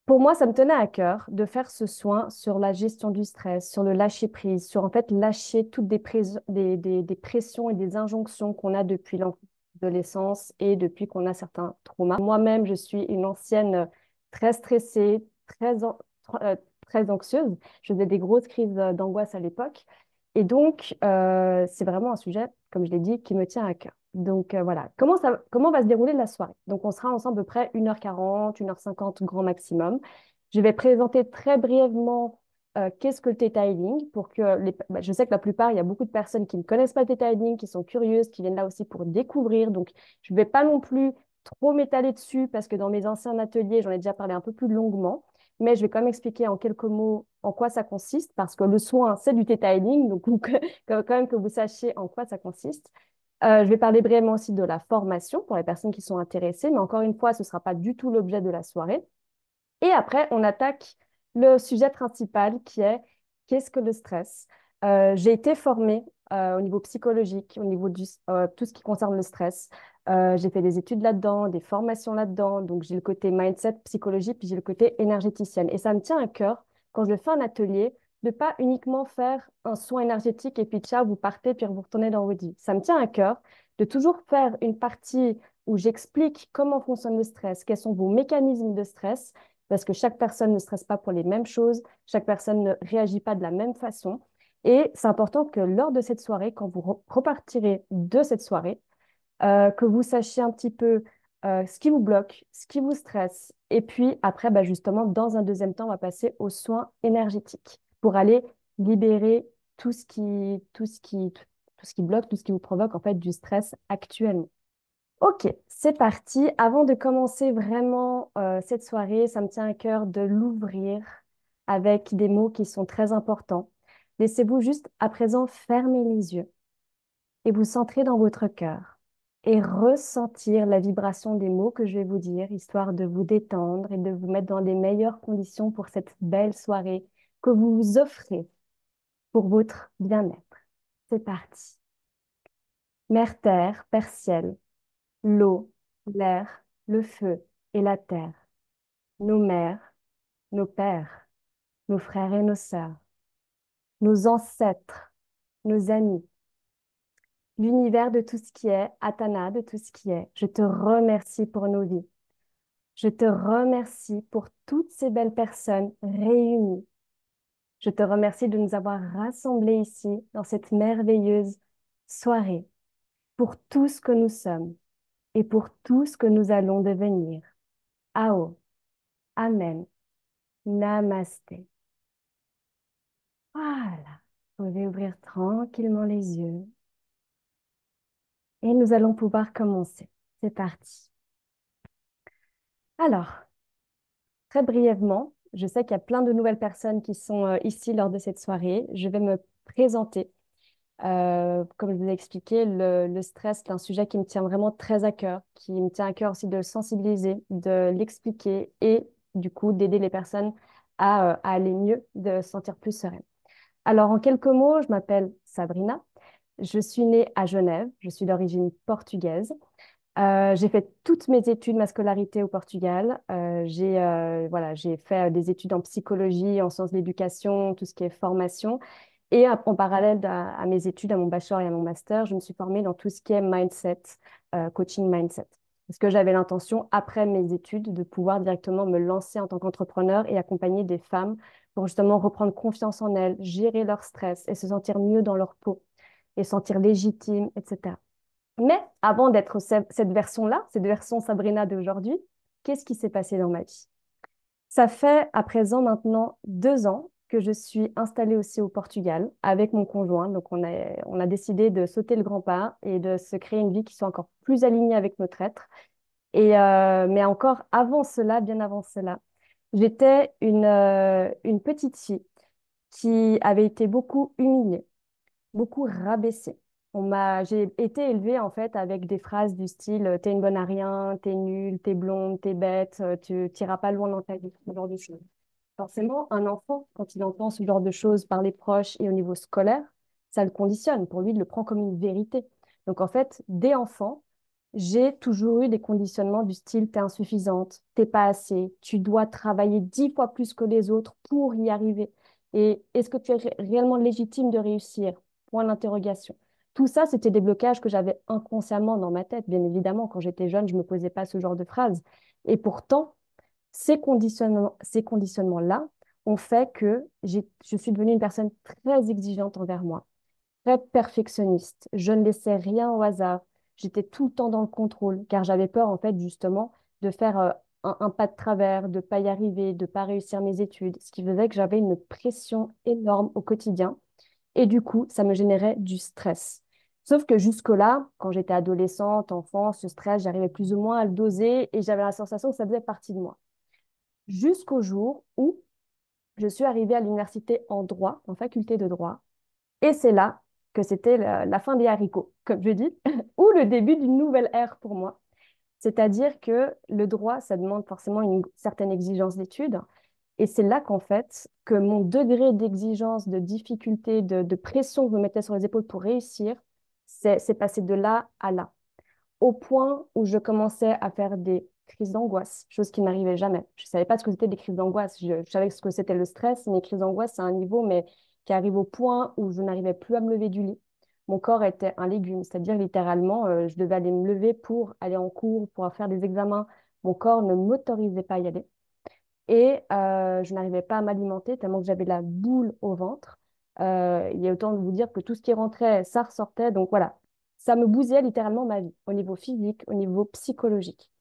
Pour moi, ça me tenait à cœur de faire ce soin sur la gestion du stress, sur le lâcher-prise, sur en fait lâcher toutes des pressions et des injonctions qu'on a depuis l'adolescence et depuis qu'on a certains traumas. Moi-même, je suis une ancienne très stressée, euh, très anxieuse. Je faisais des grosses crises d'angoisse à l'époque. Et donc, c'est vraiment un sujet, comme je l'ai dit, qui me tient à cœur. Donc voilà, comment va se dérouler la soirée? Donc on sera ensemble à peu près 1h40, 1h50 grand maximum. Je vais présenter très brièvement qu'est-ce que le Theta Healing pour que je sais que la plupart, il y a beaucoup de personnes qui ne connaissent pas le Theta Healing, qui sont curieuses, qui viennent là aussi pour découvrir. Donc je ne vais pas non plus trop m'étaler dessus parce que dans mes anciens ateliers, j'en ai déjà parlé un peu plus longuement, mais je vais quand même expliquer en quelques mots en quoi ça consiste parce que le soin, c'est du Theta Healing, donc quand même que vous sachiez en quoi ça consiste. Je vais parler brièvement aussi de la formation pour les personnes qui sont intéressées, mais encore une fois, ce ne sera pas du tout l'objet de la soirée. Et après, on attaque le sujet principal qui est qu'est-ce que le stress? J'ai été formée au niveau psychologique, au niveau tout ce qui concerne le stress. J'ai fait des études là-dedans, des formations là-dedans. Donc, j'ai le côté mindset, psychologie, puis j'ai le côté énergéticienne. Et ça me tient à cœur, quand je fais un atelier, de pas uniquement faire un soin énergétique et puis ciao, vous partez, puis vous retournez dans votre vie. Ça me tient à cœur de toujours faire une partie où j'explique comment fonctionne le stress, quels sont vos mécanismes de stress parce que chaque personne ne stresse pas pour les mêmes choses, chaque personne ne réagit pas de la même façon. Et c'est important que lors de cette soirée, quand vous repartirez de cette soirée, que vous sachiez un petit peu ce qui vous bloque, ce qui vous stresse. Et puis après, bah, justement, dans un deuxième temps, on va passer aux soins énergétiques pour aller libérer tout ce qui bloque, tout ce qui vous provoque en fait du stress actuellement. Ok, c'est parti. Avant de commencer vraiment cette soirée, ça me tient à cœur de l'ouvrir avec des mots qui sont très importants. Laissez-vous juste à présent fermer les yeux et vous centrer dans votre cœur et ressentir la vibration des mots que je vais vous dire, histoire de vous détendre et de vous mettre dans les meilleures conditions pour cette belle soirée que vous vous offrez pour votre bien-être. C'est parti. Mère Terre, Père Ciel, l'eau, l'air, le feu et la terre, nos mères, nos pères, nos frères et nos sœurs, nos ancêtres, nos amis, l'univers de tout ce qui est, Atana de tout ce qui est. Je te remercie pour nos vies. Je te remercie pour toutes ces belles personnes réunies. Je te remercie de nous avoir rassemblés ici dans cette merveilleuse soirée pour tout ce que nous sommes et pour tout ce que nous allons devenir. Ao, Amen. Namasté. Voilà. Vous pouvez ouvrir tranquillement les yeux et nous allons pouvoir commencer. C'est parti. Alors, très brièvement, je sais qu'il y a plein de nouvelles personnes qui sont ici lors de cette soirée. Je vais me présenter. Comme je vous ai expliqué, le stress, c'est un sujet qui me tient vraiment très à cœur, qui me tient à cœur aussi de le sensibiliser, de l'expliquer et du coup d'aider les personnes à aller mieux, de se sentir plus sereine. Alors, en quelques mots, je m'appelle Sabrina. Je suis née à Genève. Je suis d'origine portugaise. J'ai fait toutes mes études, ma scolarité au Portugal. Voilà, j'ai fait des études en psychologie, en sciences de l'éducation, tout ce qui est formation. Et en parallèle à mes études, à mon bachelor et à mon master, je me suis formée dans tout ce qui est mindset, coaching mindset. Parce que j'avais l'intention, après mes études, de pouvoir directement me lancer en tant qu'entrepreneur et accompagner des femmes pour justement reprendre confiance en elles, gérer leur stress et se sentir mieux dans leur peau et sentir légitime, etc. Mais avant d'être cette version-là, cette version Sabrina d'aujourd'hui, qu'est-ce qui s'est passé dans ma vie? Ça fait à présent maintenant 2 ans que je suis installée aussi au Portugal avec mon conjoint. Donc on a décidé de sauter le grand pas et de se créer une vie qui soit encore plus alignée avec notre être. Mais encore avant cela, bien avant cela, j'étais une petite fille qui avait été beaucoup humiliée, beaucoup rabaissée. J'ai été élevée en fait avec des phrases du style t'es une bonne à rien, t'es nulle, t'es blonde, t'es bête, tu t'iras pas loin dans ta vie, ce genre de choses. Forcément, un enfant, quand il entend ce genre de choses par les proches et au niveau scolaire, ça le conditionne. Pour lui, il le prend comme une vérité. Donc en fait, dès enfant, j'ai toujours eu des conditionnements du style t'es insuffisante, t'es pas assez, tu dois travailler 10 fois plus que les autres pour y arriver. Et est-ce que tu es réellement légitime de réussir? Point d'interrogation. Tout ça, c'était des blocages que j'avais inconsciemment dans ma tête. Bien évidemment, quand j'étais jeune, je me posais pas ce genre de phrases. Et pourtant, ces conditionnements-là ont fait que je suis devenue une personne très exigeante envers moi, très perfectionniste. Je ne laissais rien au hasard. J'étais tout le temps dans le contrôle, car j'avais peur, en fait, justement, de faire un pas de travers, de ne pas y arriver, de ne pas réussir mes études, ce qui faisait que j'avais une pression énorme au quotidien. Et du coup, ça me générait du stress. Sauf que jusque-là, quand j'étais adolescente, enfant, ce stress, j'arrivais plus ou moins à le doser et j'avais la sensation que ça faisait partie de moi. Jusqu'au jour où je suis arrivée à l'université en droit, en faculté de droit, et c'est là que c'était la fin des haricots, comme je dis, ou le début d'une nouvelle ère pour moi. C'est-à-dire que le droit, ça demande forcément une certaine exigence d'études. Et c'est là qu'en fait, que mon degré d'exigence, de difficulté, de pression que je me mettais sur les épaules pour réussir, c'est passé de là à là au point où je commençais à faire des crises d'angoisse, chose qui ne m'arrivait jamais. Je ne savais pas ce que c'était des crises d'angoisse. Je savais ce que c'était le stress, mais les crises d'angoisse, c'est un niveau mais qui arrive au point où je n'arrivais plus à me lever du lit. Mon corps était un légume, c'est-à-dire littéralement, je devais aller me lever pour aller en cours, pour faire des examens. Mon corps ne m'autorisait pas à y aller. Et je n'arrivais pas à m'alimenter tellement que j'avais la boule au ventre. Il y a autant de vous dire que tout ce qui rentrait, ça ressortait. Donc voilà, ça me bousillait littéralement ma vie, au niveau physique, au niveau psychologique.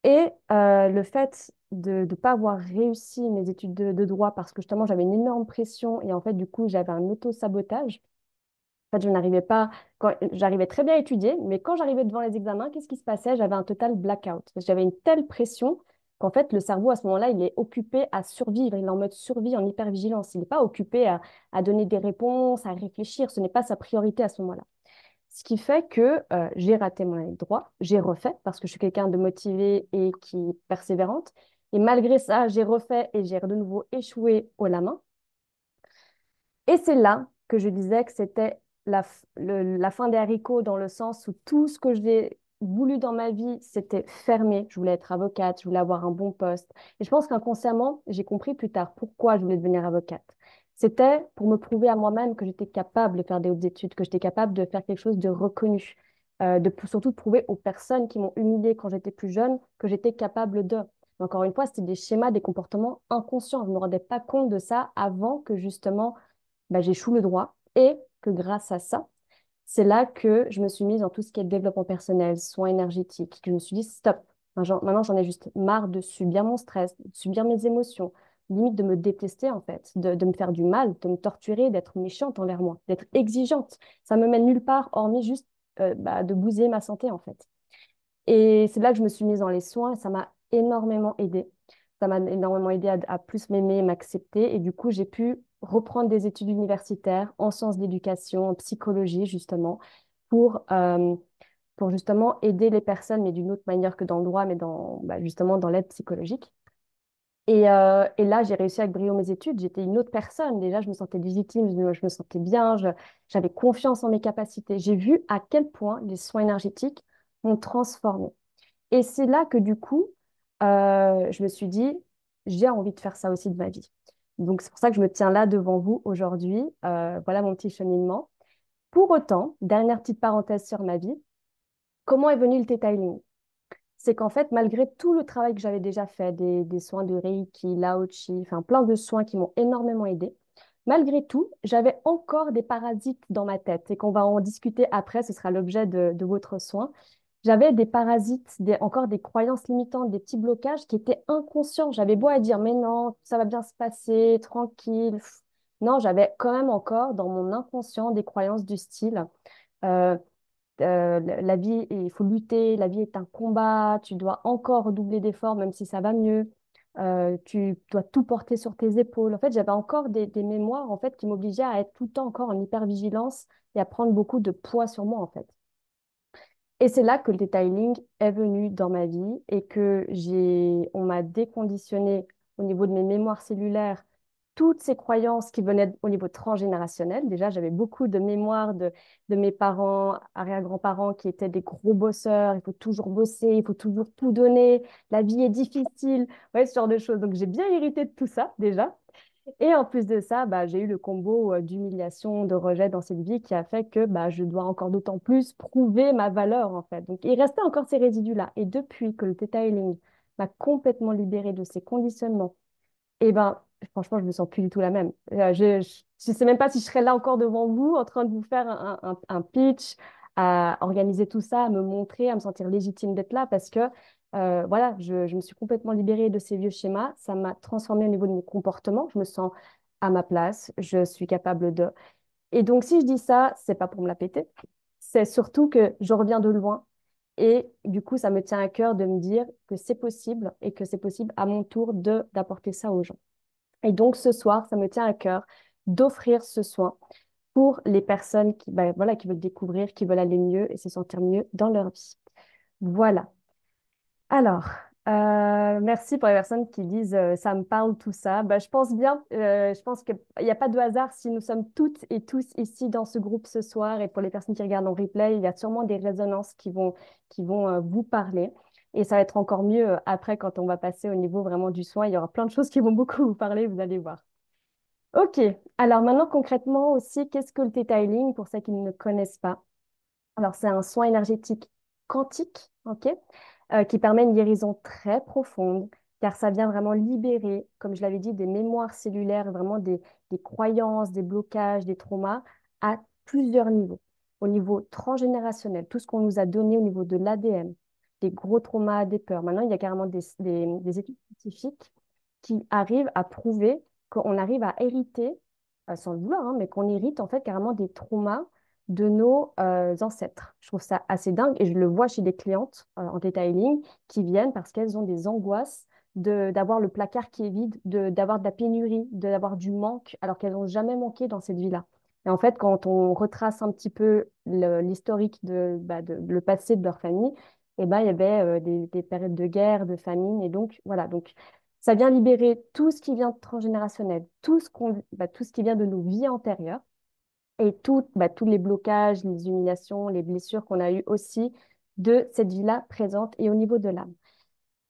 Et le fait de ne pas avoir réussi mes études de droit parce que justement j'avais une énorme pression et en fait du coup j'avais un auto-sabotage. En fait, je n'arrivais pas, j'arrivais très bien à étudier, mais quand j'arrivais devant les examens, qu'est-ce qui se passait? J'avais un total blackout. Parce que j'avais une telle pression qu'en fait, le cerveau, à ce moment-là, il est occupé à survivre. Il est en mode survie, en hypervigilance. Il n'est pas occupé à donner des réponses, à réfléchir. Ce n'est pas sa priorité à ce moment-là. Ce qui fait que j'ai raté mon année de droit, j'ai refait parce que je suis quelqu'un de motivé et qui est persévérante. Et malgré ça, j'ai refait et j'ai de nouveau échoué au la main. Et c'est là que je disais que c'était la fin des haricots dans le sens où tout ce que j'ai voulu dans ma vie, c'était fermé. Je voulais être avocate, je voulais avoir un bon poste. Et je pense qu'inconsciemment, j'ai compris plus tard pourquoi je voulais devenir avocate. C'était pour me prouver à moi-même que j'étais capable de faire des hautes études, que j'étais capable de faire quelque chose de reconnu, surtout de prouver aux personnes qui m'ont humiliée quand j'étais plus jeune que j'étais capable de. Mais encore une fois, c'était des schémas, des comportements inconscients. Je ne me rendais pas compte de ça avant que justement bah, j'échoue le droit et que grâce à ça, c'est là que je me suis mise dans tout ce qui est développement personnel, soins énergétiques, que je me suis dit stop. Maintenant, j'en ai juste marre de subir mon stress, de subir mes émotions, limite de me détester en fait, de me faire du mal, de me torturer, d'être méchante envers moi, d'être exigeante. Ça me mène nulle part, hormis juste de bousiller ma santé en fait. Et c'est là que je me suis mise dans les soins et ça m'a énormément aidée. Ça m'a énormément aidée à plus m'aimer, m'accepter. Et du coup, j'ai pu reprendre des études universitaires en sciences d'éducation, en psychologie, justement, pour, euh, pour justement aider les personnes, mais d'une autre manière que dans le droit, mais justement dans l'aide psychologique. Et là, j'ai réussi à brio mes études. J'étais une autre personne. Déjà, je me sentais légitime, je me sentais bien, j'avais confiance en mes capacités. J'ai vu à quel point les soins énergétiques m'ont transformée. Et c'est là que du coup, je me suis dit, j'ai envie de faire ça aussi de ma vie. Donc c'est pour ça que je me tiens là devant vous aujourd'hui. Voilà mon petit cheminement. Pour autant, dernière petite parenthèse sur ma vie, comment est venu le detailing? C'est qu'en fait, malgré tout le travail que j'avais déjà fait, des soins de Reiki, Lao-Chi, enfin plein de soins qui m'ont énormément aidé, malgré tout, j'avais encore des parasites dans ma tête et qu'on va en discuter après, ce sera l'objet de votre soin. J'avais des parasites, encore des croyances limitantes, des petits blocages qui étaient inconscients. J'avais beau à dire, mais non, ça va bien se passer, tranquille. Non, j'avais quand même encore dans mon inconscient des croyances du style. euh, la vie, il faut lutter, la vie est un combat, tu dois encore redoubler d'efforts même si ça va mieux, tu dois tout porter sur tes épaules. En fait, j'avais encore des mémoires en fait qui m'obligeaient à être tout le temps encore en hypervigilance et à prendre beaucoup de poids sur moi en fait. Et c'est là que le detailing est venu dans ma vie et que on m'a déconditionné au niveau de mes mémoires cellulaires toutes ces croyances qui venaient au niveau transgénérationnel. Déjà, j'avais beaucoup de mémoire de mes parents, arrière-grands-parents qui étaient des gros bosseurs. Il faut toujours bosser, il faut toujours tout donner. La vie est difficile. Ouais, ce genre de choses. Donc, j'ai bien hérité de tout ça déjà. Et en plus de ça, bah, j'ai eu le combo d'humiliation, de rejet dans cette vie qui a fait que bah, je dois encore d'autant plus prouver ma valeur en fait. Donc il restait encore ces résidus-là. Et depuis que le Theta Healing m'a complètement libérée de ces conditionnements, et ben franchement, je me sens plus du tout la même. Je sais même pas si je serais là encore devant vous en train de vous faire un pitch, à organiser tout ça, à me montrer, à me sentir légitime d'être là parce que voilà, je me suis complètement libérée de ces vieux schémas. Ça m'a transformée au niveau de mes comportements. Je me sens à ma place. Je suis capable de. Et donc, si je dis ça, c'est pas pour me la péter. C'est surtout que je reviens de loin. Et du coup, ça me tient à cœur de me dire que c'est possible et que c'est possible à mon tour de d'apporter ça aux gens. Et donc, ce soir, ça me tient à cœur d'offrir ce soin pour les personnes qui, ben, voilà, qui veulent découvrir, qui veulent aller mieux et se sentir mieux dans leur vie. Voilà. Alors, merci pour les personnes qui disent ça me parle tout ça. Bah, je pense bien, je pense qu'il n'y a pas de hasard si nous sommes toutes et tous ici dans ce groupe ce soir. Et pour les personnes qui regardent en replay, il y a sûrement des résonances qui vont vous parler. Et ça va être encore mieux après quand on va passer au niveau vraiment du soin. Il y aura plein de choses qui vont beaucoup vous parler, vous allez voir. Ok, alors maintenant concrètement aussi, qu'est-ce que le Theta Healing pour ceux qui ne connaissent pas? Alors, c'est un soin énergétique quantique, ok, qui permet une guérison très profonde, car ça vient vraiment libérer, comme je l'avais dit, des mémoires cellulaires, vraiment des croyances, des blocages, des traumas à plusieurs niveaux. Au niveau transgénérationnel, tout ce qu'on nous a donné au niveau de l'ADN, des gros traumas, des peurs. Maintenant, il y a carrément des études scientifiques qui arrivent à prouver qu'on arrive à hériter, sans le vouloir, hein, mais qu'on hérite en fait carrément des traumas de nos ancêtres. Je trouve ça assez dingue et je le vois chez des clientes en detailing qui viennent parce qu'elles ont des angoisses d'avoir le placard qui est vide, d'avoir de la pénurie, d'avoir du manque alors qu'elles n'ont jamais manqué dans cette vie-là. Et en fait, quand on retrace un petit peu l'historique le passé de leur famille, eh ben, il y avait des périodes de guerre, de famine. Et donc, voilà. Donc, ça vient libérer tout ce qui vient de transgénérationnel, tout ce qui vient de nos vies antérieures et tous les blocages, les humiliations, les blessures qu'on a eues aussi de cette vie-là présente et au niveau de l'âme.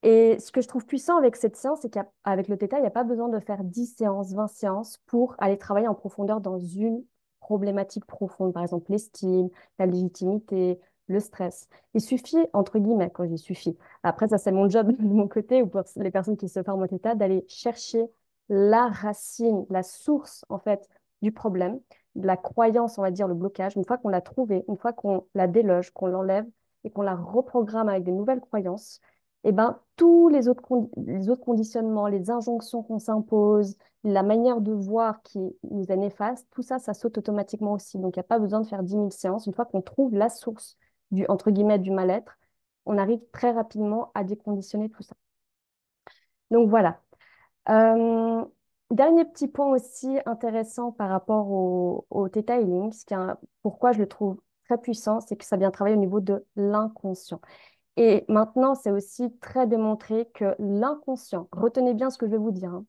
Et ce que je trouve puissant avec cette séance, c'est qu'avec le Theta, il n'y a pas besoin de faire 10 séances, 20 séances pour aller travailler en profondeur dans une problématique profonde, par exemple l'estime, la légitimité, le stress. Il suffit, entre guillemets, quand je dis suffit, après ça c'est mon job de mon côté, ou pour les personnes qui se forment au Theta, d'aller chercher la racine, la source en fait du problème, de la croyance, on va dire, le blocage. Une fois qu'on l'a trouvé, une fois qu'on la déloge, qu'on l'enlève et qu'on la reprogramme avec des nouvelles croyances, eh ben, tous les autres conditionnements, les injonctions qu'on s'impose, la manière de voir qui nous est néfaste, tout ça, ça saute automatiquement aussi. Donc, il n'y a pas besoin de faire 10 000 séances. Une fois qu'on trouve la source entre guillemets, du mal-être, on arrive très rapidement à déconditionner tout ça. Donc, voilà. Euh, Dernier petit point aussi intéressant par rapport au Theta Healing, pourquoi je le trouve très puissant, c'est que ça vient travailler au niveau de l'inconscient. Et maintenant, c'est aussi très démontré que l'inconscient, retenez bien ce que je vais vous dire, hein,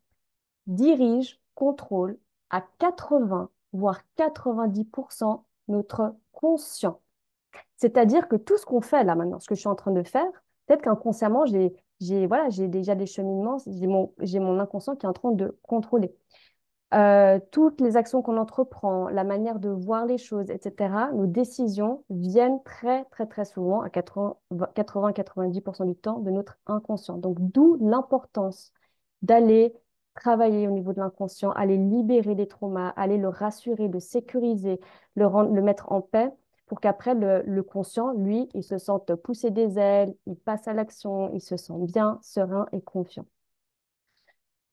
dirige, contrôle à 80, voire 90% notre conscient. C'est-à-dire que tout ce qu'on fait là maintenant, ce que je suis en train de faire, peut-être qu'inconsciemment, voilà, j'ai déjà des cheminements, j'ai mon inconscient qui est en train de contrôler toutes les actions qu'on entreprend, la manière de voir les choses, etc., nos décisions viennent très, très, très souvent, à 80-90% du temps, de notre inconscient. Donc, d'où l'importance d'aller travailler au niveau de l'inconscient, aller libérer des traumas, aller le rassurer, le sécuriser, le mettre en paix, pour qu'après, le conscient, lui, il se sente pousser des ailes, il passe à l'action, il se sent bien, serein et confiant.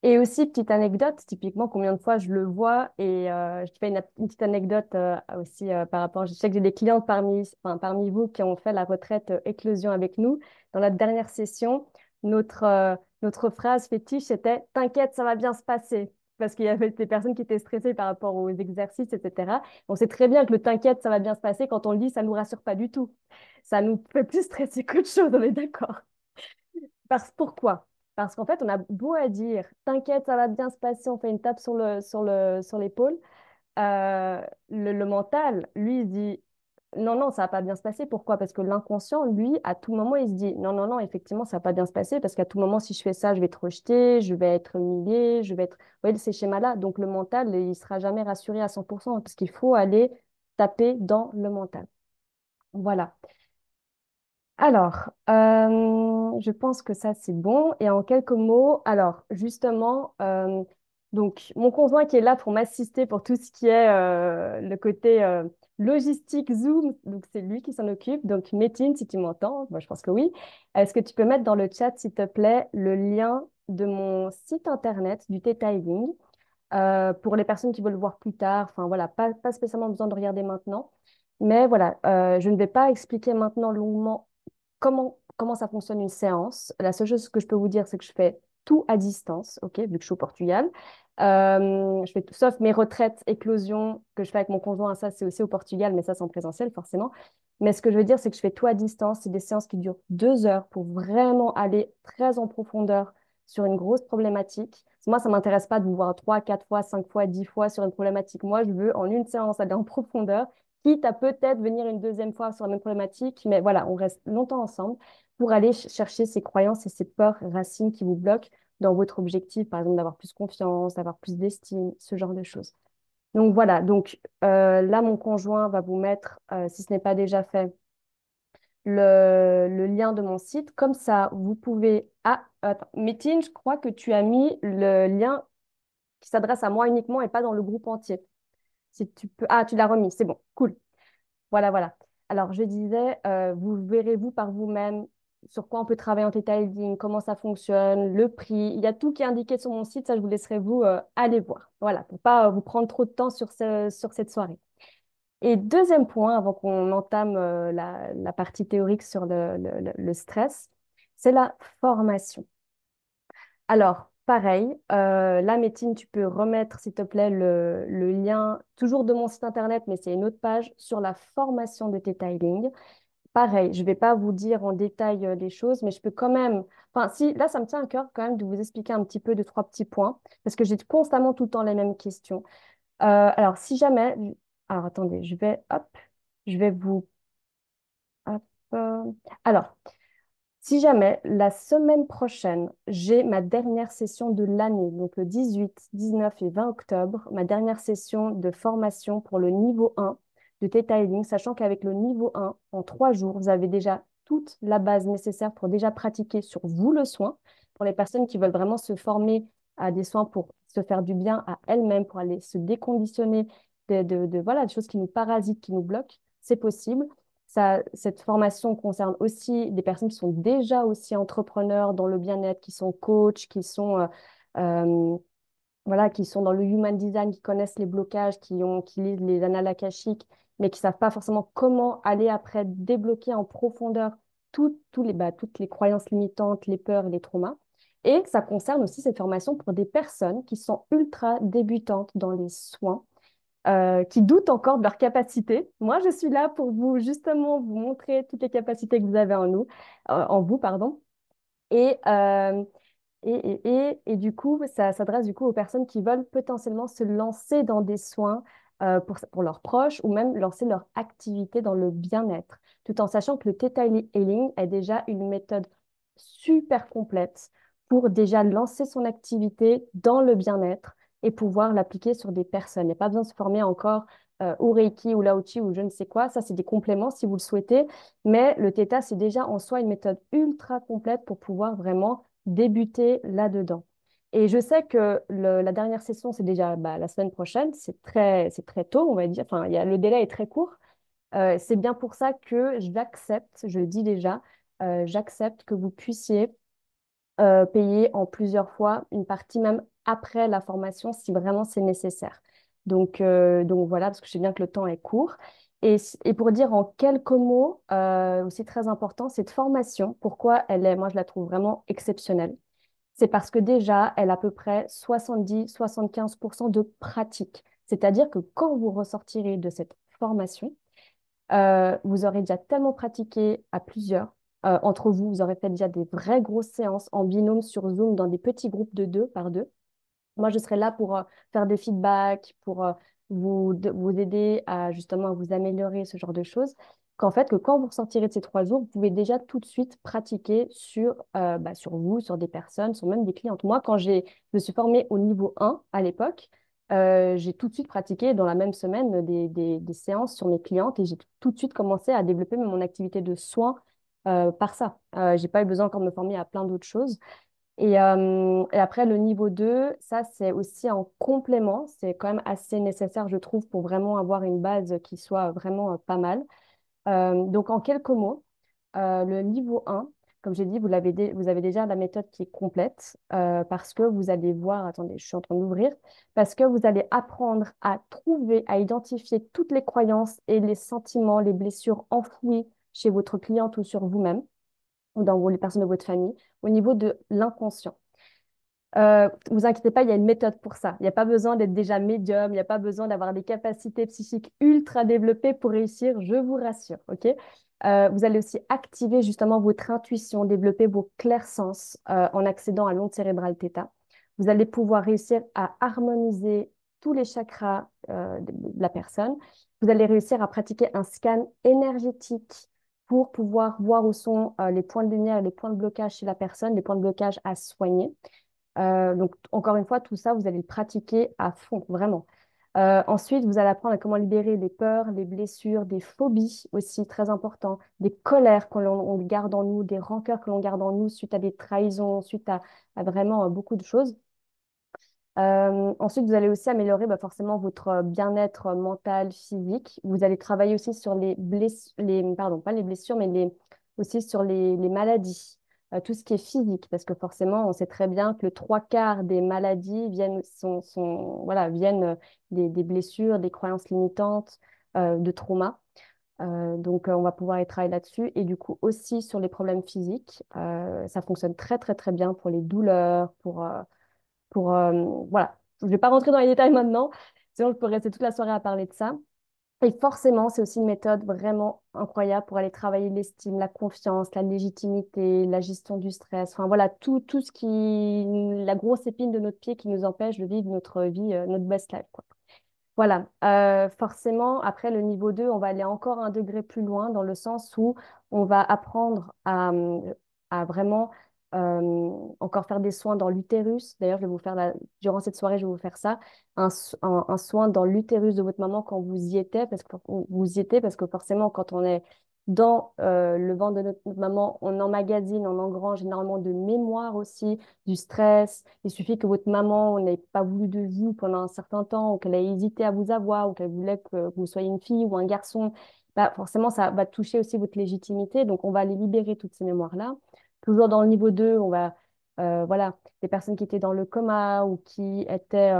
Et aussi, petite anecdote, typiquement, combien de fois je le vois, et je te fais une petite anecdote aussi par rapport, je sais que j'ai des clientes parmi vous qui ont fait la retraite éclosion avec nous. Dans la dernière session, notre phrase fétiche, c'était «T'inquiète, ça va bien se passer». Parce qu'il y avait des personnes qui étaient stressées par rapport aux exercices, etc. On sait très bien que le «T'inquiète, ça va bien se passer», quand on le dit, ça ne nous rassure pas du tout. Ça nous fait plus stresser qu'autre chose, on est d'accord. Pourquoi? Parce qu'en fait, on a beau à dire, t'inquiète, ça va bien se passer, on fait une tape sur l'épaule. Euh, le mental, lui, il se dit, non, non, ça va pas bien se passer. Pourquoi? Parce que l'inconscient, lui, à tout moment, il se dit, non, non, non, effectivement, ça va pas bien se passer parce qu'à tout moment, si je fais ça, je vais être rejeté, je vais être humilié, je vais être... Vous voyez, ces schémas-là. Donc, le mental, il sera jamais rassuré à 100% parce qu'il faut aller taper dans le mental. Voilà. Alors, je pense que ça, c'est bon. Et en quelques mots, alors, justement, donc, mon conjoint qui est là pour m'assister pour tout ce qui est le côté logistique Zoom, donc c'est lui qui s'en occupe. Donc, Métine, si tu m'entends, moi, je pense que oui. Est-ce que tu peux mettre dans le chat, s'il te plaît, le lien de mon site internet du T-Tiling pour les personnes qui veulent voir plus tard. Enfin, voilà, pas spécialement besoin de regarder maintenant. Mais voilà, je ne vais pas expliquer maintenant longuement comment ça fonctionne une séance. La seule chose que je peux vous dire, c'est que je fais tout à distance, ok, vu que je suis au Portugal. Je fais tout, sauf mes retraites, éclosions que je fais avec mon conjoint, ça c'est aussi au Portugal, mais ça c'est en présentiel forcément. Mais ce que je veux dire, c'est que je fais tout à distance. C'est des séances qui durent 2 heures pour vraiment aller très en profondeur sur une grosse problématique. Moi, ça m'intéresse pas de vous voir 3, 4 fois, 5 fois, 10 fois sur une problématique. Moi, je veux en une séance aller en profondeur, quitte à peut-être venir une deuxième fois sur la même problématique. Mais voilà, on reste longtemps ensemble pour aller chercher ces croyances et ces peurs racines qui vous bloquent dans votre objectif, par exemple, d'avoir plus confiance, d'avoir plus d'estime, ce genre de choses. Donc voilà, donc là, mon conjoint va vous mettre, si ce n'est pas déjà fait, le lien de mon site. Comme ça, vous pouvez... Ah, attends, Métine, je crois que tu as mis le lien qui s'adresse à moi uniquement et pas dans le groupe entier. Si tu peux... Ah, tu l'as remis, c'est bon, cool. Voilà, voilà. Alors, je disais, vous verrez vous par vous-même sur quoi on peut travailler en detailing, comment ça fonctionne, le prix. Il y a tout qui est indiqué sur mon site, ça, je vous laisserai vous aller voir. Voilà, pour pas vous prendre trop de temps sur cette soirée. Et deuxième point, avant qu'on entame la partie théorique sur le stress, c'est la formation. Alors, pareil, là, Métine, tu peux remettre, s'il te plaît, le lien, toujours de mon site internet, mais c'est une autre page, sur la formation de detailing. Pareil, je ne vais pas vous dire en détail les choses, mais je peux quand même, enfin, si, là, ça me tient à cœur quand même de vous expliquer un petit peu de trois petits points, parce que j'ai constamment tout le temps les mêmes questions. Alors, si jamais, alors attendez, hop, je vais vous, hop, alors, si jamais la semaine prochaine, j'ai ma dernière session de l'année, donc le 18, 19 et 20 octobre, ma dernière session de formation pour le niveau 1 de detailing, sachant qu'avec le niveau 1, en 3 jours, vous avez déjà toute la base nécessaire pour déjà pratiquer sur vous le soin, pour les personnes qui veulent vraiment se former à des soins pour se faire du bien à elles-mêmes, pour aller se déconditionner voilà, des choses qui nous parasitent, qui nous bloquent, c'est possible. Cette formation concerne aussi des personnes qui sont déjà aussi entrepreneurs dans le bien-être, qui sont coachs, euh, voilà, qui sont dans le human design, qui connaissent les blocages, qui lisent les annales akashiques, mais qui savent pas forcément comment aller après débloquer en profondeur toutes les croyances limitantes, les peurs et les traumas. Et ça concerne aussi cette formation pour des personnes qui sont ultra débutantes dans les soins qui doutent encore de leurs capacités. Moi, je suis là pour vous justement vous montrer toutes les capacités que vous avez en vous, pardon. Et, euh, et du coup, ça s'adresse du coup aux personnes qui veulent potentiellement se lancer dans des soins pour leurs proches ou même lancer leur activité dans le bien-être, tout en sachant que le Theta Healing est déjà une méthode super complète pour déjà lancer son activité dans le bien-être et pouvoir l'appliquer sur des personnes. Il n'y a pas besoin de se former encore au Reiki ou Lao-Chi ou je ne sais quoi. Ça, c'est des compléments si vous le souhaitez. Mais le Theta, c'est déjà en soi une méthode ultra complète pour pouvoir vraiment débuter là-dedans. Et je sais que la dernière session, c'est déjà la semaine prochaine. C'est très tôt, on va dire. Enfin, le délai est très court. C'est bien pour ça que j'accepte, je le dis déjà, j'accepte que vous puissiez payer en plusieurs fois, une partie même après la formation si vraiment c'est nécessaire. Donc voilà, parce que je sais bien que le temps est court. Et pour dire en quelques mots, aussi très important, cette formation, pourquoi moi je la trouve vraiment exceptionnelle. C'est parce que déjà, elle a à peu près 70-75% de pratique. C'est-à-dire que quand vous ressortirez de cette formation, vous aurez déjà tellement pratiqué à plusieurs, entre vous. Vous aurez fait déjà des vraies grosses séances en binôme sur Zoom dans des petits groupes de deux par deux. Moi, je serai là pour faire des feedbacks, pour vous aider à justement à vous améliorer, ce genre de choses. Qu'en fait, que quand vous ressortirez de ces 3 jours, vous pouvez déjà tout de suite pratiquer sur vous, sur des personnes, sur même des clientes. Moi, je me suis formée au niveau 1 à l'époque, j'ai tout de suite pratiqué dans la même semaine des séances sur mes clientes et j'ai tout de suite commencé à développer mon activité de soins par ça. J'ai pas eu besoin encore de me former à plein d'autres choses. Et après, le niveau 2 ça, c'est aussi en complément. C'est quand même assez nécessaire, je trouve, pour vraiment avoir une base qui soit vraiment pas mal. Donc, en quelques mots, le niveau 1 comme j'ai dit, vous avez déjà la méthode qui est complète parce que vous allez voir, attendez, je suis en train d'ouvrir, parce que vous allez apprendre à trouver, à identifier toutes les croyances et les sentiments, les blessures enfouies chez votre cliente ou sur vous-même ou dans les personnes de votre famille au niveau de l'inconscient. Vous inquiétez pas, il y a une méthode pour ça. Il n'y a pas besoin d'être déjà médium, il n'y a pas besoin d'avoir des capacités psychiques ultra développées pour réussir, je vous rassure, ok? Vous allez aussi activer justement votre intuition, développer vos clairsens en accédant à l'onde cérébrale θ. Vous allez pouvoir réussir à harmoniser tous les chakras de la personne. Vous allez réussir à pratiquer un scan énergétique pour pouvoir voir où sont les points de lumière et les points de blocage chez la personne, les points de blocage à soigner. Donc, encore une fois, tout ça, vous allez le pratiquer à fond, vraiment. Ensuite, vous allez apprendre à comment libérer les peurs, les blessures, des phobies aussi, très important, des colères que l'on garde en nous, des rancœurs que l'on garde en nous suite à des trahisons, suite à vraiment beaucoup de choses. Ensuite, vous allez aussi améliorer forcément votre bien-être mental, physique. Vous allez travailler aussi sur les blessures, pardon, pas les blessures, mais aussi sur les maladies, tout ce qui est physique, parce que forcément, on sait très bien que le trois quarts des maladies viennent des blessures, des croyances limitantes, de traumas. Donc, on va pouvoir y travailler là-dessus. Et du coup, aussi sur les problèmes physiques, ça fonctionne très, très, très bien pour les douleurs, voilà, je ne vais pas rentrer dans les détails maintenant, sinon je peux rester toute la soirée à parler de ça. Et forcément, c'est aussi une méthode vraiment incroyable pour aller travailler l'estime, la confiance, la légitimité, la gestion du stress. Enfin voilà, tout ce la grosse épine de notre pied qui nous empêche de vivre notre vie, notre best life, quoi. Voilà, forcément, après le niveau 2 on va aller encore un degré plus loin dans le sens où on va apprendre à vraiment encore faire des soins dans l'utérus. D'ailleurs, je vais vous faire durant cette soirée, je vais vous faire ça, un soin dans l'utérus de votre maman quand vous y étiez, parce que forcément, quand on est dans le ventre de notre maman, on emmagasine, on engrange énormément de mémoire aussi du stress. Il suffit que votre maman n'ait pas voulu de vous pendant un certain temps, ou qu'elle ait hésité à vous avoir, ou qu'elle voulait que vous soyez une fille ou un garçon. Forcément, ça va toucher aussi votre légitimité. Donc, on va aller libérer toutes ces mémoires-là. Toujours dans le niveau 2 on va, voilà, les personnes qui étaient dans le coma ou qui étaient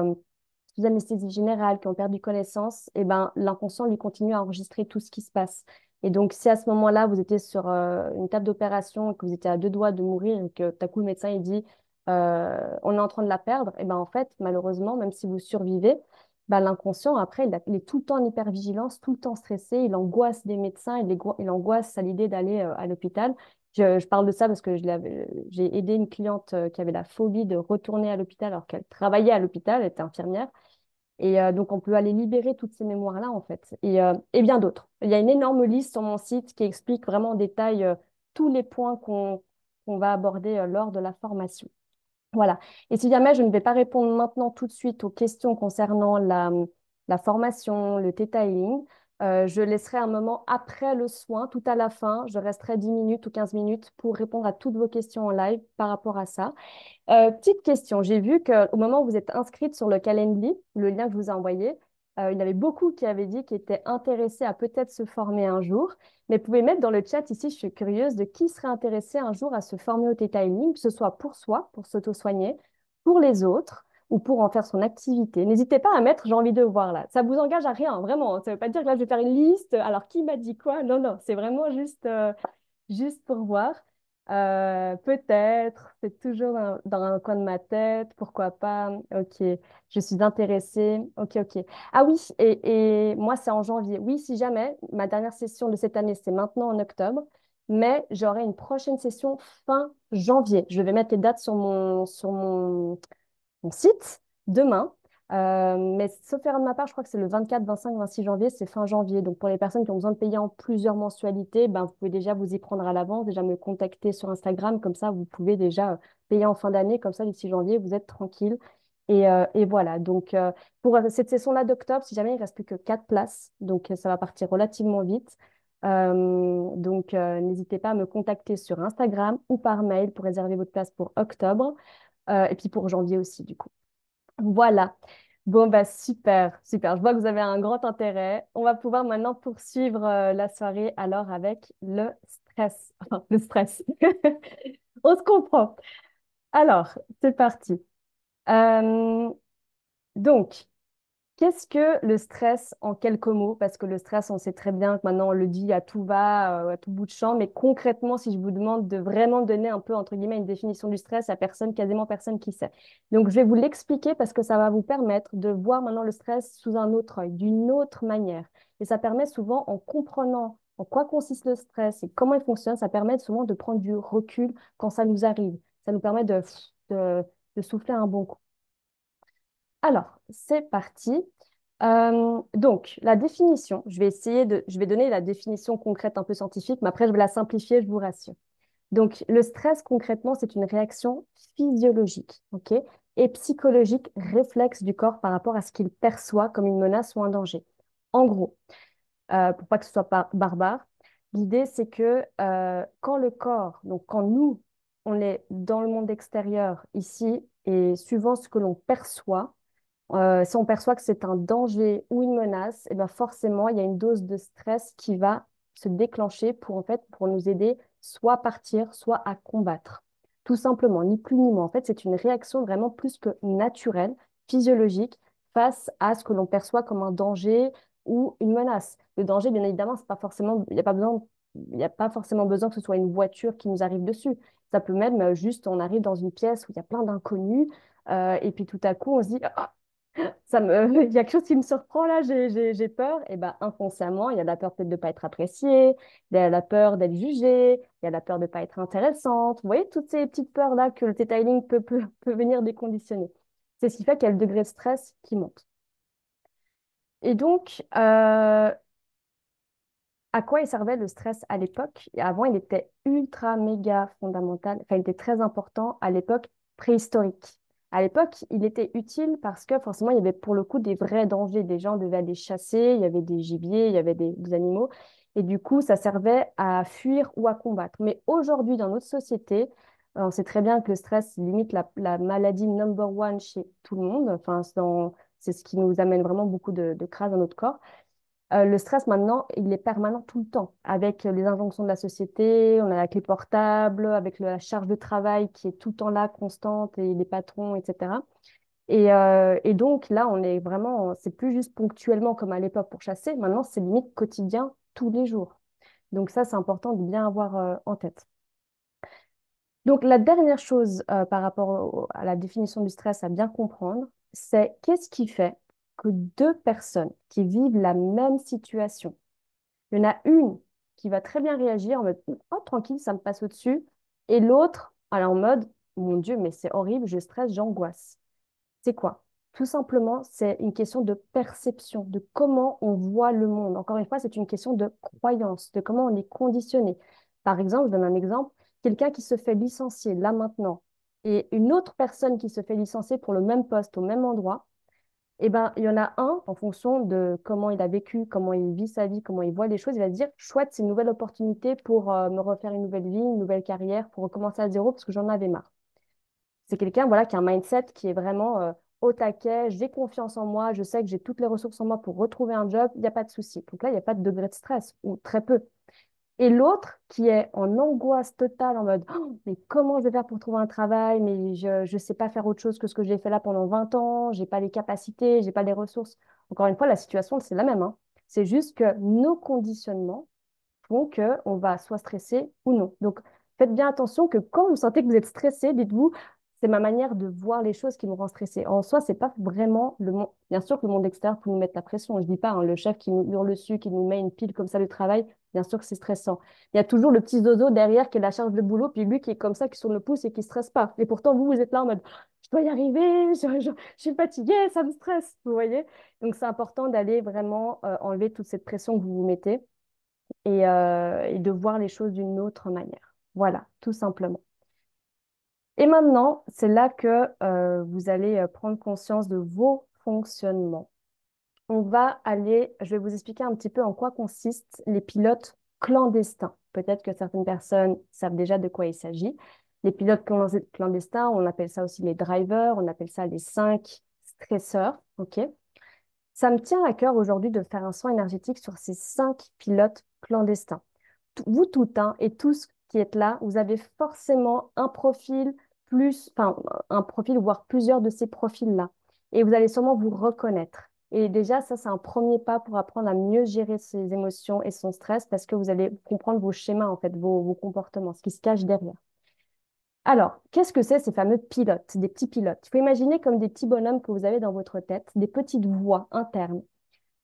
sous anesthésie générale, qui ont perdu connaissance, et ben, l'inconscient lui continue à enregistrer tout ce qui se passe. Et donc, si à ce moment-là, vous étiez sur une table d'opération et que vous étiez à 2 doigts de mourir et que tout à coup le médecin il dit on est en train de la perdre, et ben en fait, malheureusement, même si vous survivez, ben, l'inconscient, après, il est tout le temps en hypervigilance, tout le temps stressé, il angoisse des médecins, il angoisse à l'idée d'aller à l'hôpital. Je parle de ça parce que j'ai aidé une cliente qui avait la phobie de retourner à l'hôpital alors qu'elle travaillait à l'hôpital, elle était infirmière. Et donc, on peut aller libérer toutes ces mémoires-là, en fait, et bien d'autres. Il y a une énorme liste sur mon site qui explique vraiment en détail tous les points qu'on va aborder lors de la formation. Voilà. Et si jamais je ne vais pas répondre maintenant tout de suite aux questions concernant la formation, le Theta Healing, je laisserai un moment après le soin, tout à la fin. Je resterai 10 minutes ou 15 minutes pour répondre à toutes vos questions en live par rapport à ça. Petite question, j'ai vu qu'au moment où vous êtes inscrite sur le Calendly, le lien que je vous ai envoyé, il y avait beaucoup qui avaient dit qu'ils étaient intéressés à peut-être se former un jour. Mais vous pouvez mettre dans le chat ici, je suis curieuse de qui serait intéressé un jour à se former au Theta Healing, que ce soit pour soi, pour s'auto-soigner, pour les autres ou pour en faire son activité. N'hésitez pas à mettre, j'ai envie de voir là. Ça vous engage à rien, vraiment. Ça ne veut pas dire que là, je vais faire une liste. Alors, qui m'a dit quoi? Non, non, c'est vraiment juste pour voir. Peut-être, c'est toujours dans un coin de ma tête, pourquoi pas. Ok, je suis intéressée. Ok, ok. Ah oui, et moi, c'est en janvier. Oui, si jamais, ma dernière session de cette année, c'est maintenant en octobre. mais j'aurai une prochaine session fin janvier. Je vais mettre les dates sur mon site demain. Mais sauf erreur de ma part, je crois que c'est le 24, 25, 26 janvier, c'est fin janvier. Donc pour les personnes qui ont besoin de payer en plusieurs mensualités, ben, vous pouvez déjà vous y prendre à l'avance, déjà me contacter sur Instagram, comme ça vous pouvez déjà payer en fin d'année, comme ça d'ici janvier, vous êtes tranquille. Et voilà, donc pour cette session-là d'octobre, si jamais il ne reste plus que 4 places, donc ça va partir relativement vite. Donc n'hésitez pas à me contacter sur Instagram ou par mail pour réserver votre place pour octobre. Et puis pour janvier aussi, du coup. Voilà. Bon, bah super, super. Je vois que vous avez un grand intérêt. On va pouvoir maintenant poursuivre la soirée alors avec le stress. Enfin, le stress. On se comprend. Alors, c'est parti. Euh, donc, Qu'est-ce que le stress en quelques mots? Parce que le stress, on sait très bien que maintenant on le dit à tout va, à tout bout de champ, mais concrètement, si je vous demande de vraiment donner un peu, entre guillemets, une définition du stress, il n'y a personne, quasiment personne qui sait. Donc je vais vous l'expliquer parce que ça va vous permettre de voir maintenant le stress sous un autre œil, d'une autre manière. Et ça permet souvent, en comprenant en quoi consiste le stress et comment il fonctionne, ça permet souvent de prendre du recul quand ça nous arrive. Ça nous permet de, de souffler un bon coup. Alors, c'est parti. Donc, la définition, je vais donner la définition concrète un peu scientifique, mais après, je vais la simplifier, je vous rassure. Donc, le stress, concrètement, c'est une réaction physiologique, ok, et psychologique réflexe du corps par rapport à ce qu'il perçoit comme une menace ou un danger. En gros, pour pas que ce soit barbare, l'idée, c'est que quand le corps, donc quand nous, on est dans le monde extérieur, ici, et suivant ce que l'on perçoit, si on perçoit que c'est un danger ou une menace, et ben forcément, il y a une dose de stress qui va se déclencher pour, en fait, pour nous aider soit à partir, soit à combattre. Tout simplement, ni plus ni moins. En fait, c'est une réaction vraiment plus que naturelle, physiologique, face à ce que l'on perçoit comme un danger ou une menace. Le danger, bien évidemment, c'est pas forcément, il n'y a pas forcément besoin que ce soit une voiture qui nous arrive dessus. Ça peut même juste, on arrive dans une pièce où il y a plein d'inconnus, et puis tout à coup, on se dit, ah, il y a quelque chose qui me surprend là, j'ai peur. Et ben inconsciemment, il y a la peur peut-être de ne pas être appréciée, il y a la peur d'être jugée, il y a la peur de ne pas être intéressante. Vous voyez, toutes ces petites peurs là que le detailing peut venir déconditionner. C'est ce qui fait qu'il y a le degré de stress qui monte. Et donc, à quoi il servait le stress à l'époque? Et avant, il était ultra méga fondamental, enfin, il était très important à l'époque préhistorique. À l'époque, il était utile parce que forcément, il y avait pour le coup des vrais dangers. Des gens devaient aller chasser, il y avait des gibiers, il y avait des animaux. Et du coup, ça servait à fuir ou à combattre. Mais aujourd'hui, dans notre société, on sait très bien que le stress limite la maladie number one chez tout le monde. Enfin, c'est ce qui nous amène vraiment beaucoup de crasse dans notre corps. Le stress, maintenant, il est permanent tout le temps, avec les injonctions de la société, on a la clé portable, avec la charge de travail qui est tout le temps là, constante, et les patrons, etc. Et donc là, on est vraiment, c'est plus juste ponctuellement comme à l'époque pour chasser, maintenant c'est limite quotidien tous les jours. Donc ça, c'est important de bien avoir en tête. Donc la dernière chose par rapport à la définition du stress à bien comprendre, c'est qu'est-ce qui fait que deux personnes qui vivent la même situation, il y en a une qui va très bien réagir en mode oh, tranquille, ça me passe au-dessus. Et l'autre, elle est en mode mon Dieu, mais c'est horrible, je stresse, j'angoisse. C'est quoi? Tout simplement, c'est une question de perception, de comment on voit le monde. Encore une fois, c'est une question de croyance, de comment on est conditionné. Par exemple, je donne un exemple, quelqu'un qui se fait licencier là maintenant et une autre personne qui se fait licencier pour le même poste au même endroit, eh ben, il y en a un, en fonction de comment il a vécu, comment il vit sa vie, comment il voit les choses, il va se dire, chouette, c'est une nouvelle opportunité pour me refaire une nouvelle vie, une nouvelle carrière, pour recommencer à zéro parce que j'en avais marre. C'est quelqu'un voilà, qui a un mindset qui est vraiment au taquet, j'ai confiance en moi, je sais que j'ai toutes les ressources en moi pour retrouver un job, il n'y a pas de souci. Donc là, il n'y a pas de degré de stress, ou très peu. Et l'autre qui est en angoisse totale, en mode oh, mais comment je vais faire pour trouver un travail? Mais je ne sais pas faire autre chose que ce que j'ai fait là pendant 20 ans, j'ai pas les capacités, j'ai pas les ressources. Encore une fois, la situation, c'est la même, hein. C'est juste que nos conditionnements font qu'on va soit stresser ou non. Donc, faites bien attention que quand vous sentez que vous êtes stressé, dites-vous, c'est ma manière de voir les choses qui me rend stressé. En soi, c'est pas vraiment le monde. Bien sûr que le monde extérieur peut nous mettre la pression. Je dis pas, hein, le chef qui nous hurle dessus, qui nous met une pile comme ça de travail, Bien sûr que c'est stressant. Il y a toujours le petit zozo derrière qui est la charge de boulot, puis lui qui est comme ça, qui tourne le pouce et qui ne stresse pas. Et pourtant, vous êtes là en mode, je dois y arriver, je suis fatiguée, ça me stresse, vous voyez? Donc, c'est important d'aller vraiment enlever toute cette pression que vous vous mettez et de voir les choses d'une autre manière. Voilà, tout simplement. Et maintenant, c'est là que vous allez prendre conscience de vos fonctionnements. On va aller, je vais vous expliquer un petit peu en quoi consistent les pilotes clandestins. Peut-être que certaines personnes savent déjà de quoi il s'agit. Les pilotes clandestins, on appelle ça aussi les drivers, on appelle ça les 5 stresseurs. OK? Ça me tient à cœur aujourd'hui de faire un soin énergétique sur ces 5 pilotes clandestins. Vous toutes hein, et tous qui êtes là, vous avez forcément un profil enfin un profil, voire plusieurs de ces profils-là. Et vous allez sûrement vous reconnaître. Et déjà, ça, c'est un premier pas pour apprendre à mieux gérer ses émotions et son stress parce que vous allez comprendre vos schémas, en fait, vos comportements, ce qui se cache derrière. Alors, qu'est-ce que c'est ces fameux pilotes, des petits pilotes? Il faut imaginer comme des petits bonhommes que vous avez dans votre tête, des petites voix internes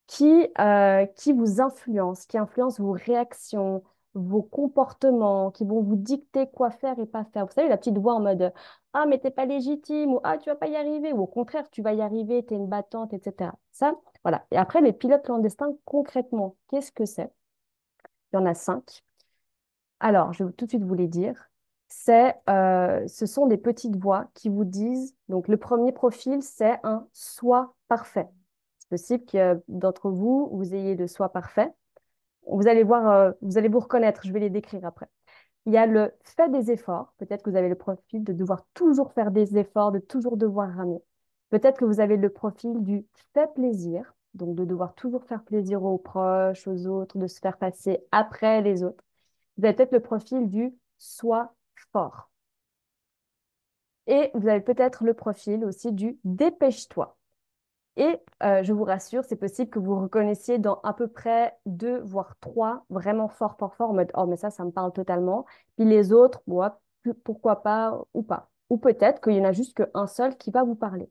qui vous influencent, qui influencent vos réactions, vos comportements, qui vont vous dicter quoi faire et pas faire. Vous savez, la petite voix en mode ah, mais t'es pas légitime, ou ah, tu vas pas y arriver, ou au contraire, tu vas y arriver, t'es une battante, etc. Ça, voilà. Et après, les pilotes clandestins, concrètement, qu'est-ce que c'est? Il y en a 5. Alors, je vais tout de suite vous les dire. Ce sont des petites voix qui vous disent, donc le premier profil, c'est un soi parfait. C'est possible que d'entre vous, vous ayez le soi parfait. Vous allez voir, vous allez vous reconnaître, je vais les décrire après. Il y a le fait des efforts. Peut-être que vous avez le profil de devoir toujours faire des efforts, de toujours devoir ramer. Peut-être que vous avez le profil du fait plaisir, donc de devoir toujours faire plaisir aux proches, aux autres, de se faire passer après les autres. Vous avez peut-être le profil du soi fort. Et vous avez peut-être le profil aussi du dépêche-toi. Et je vous rassure, c'est possible que vous reconnaissiez dans à peu près 2 voire 3 vraiment fort, fort, fort, en mode oh, mais ça me parle totalement. Puis les autres, ouais, pourquoi pas ou pas. Ou peut-être qu'il y en a juste qu'un seul qui va vous parler.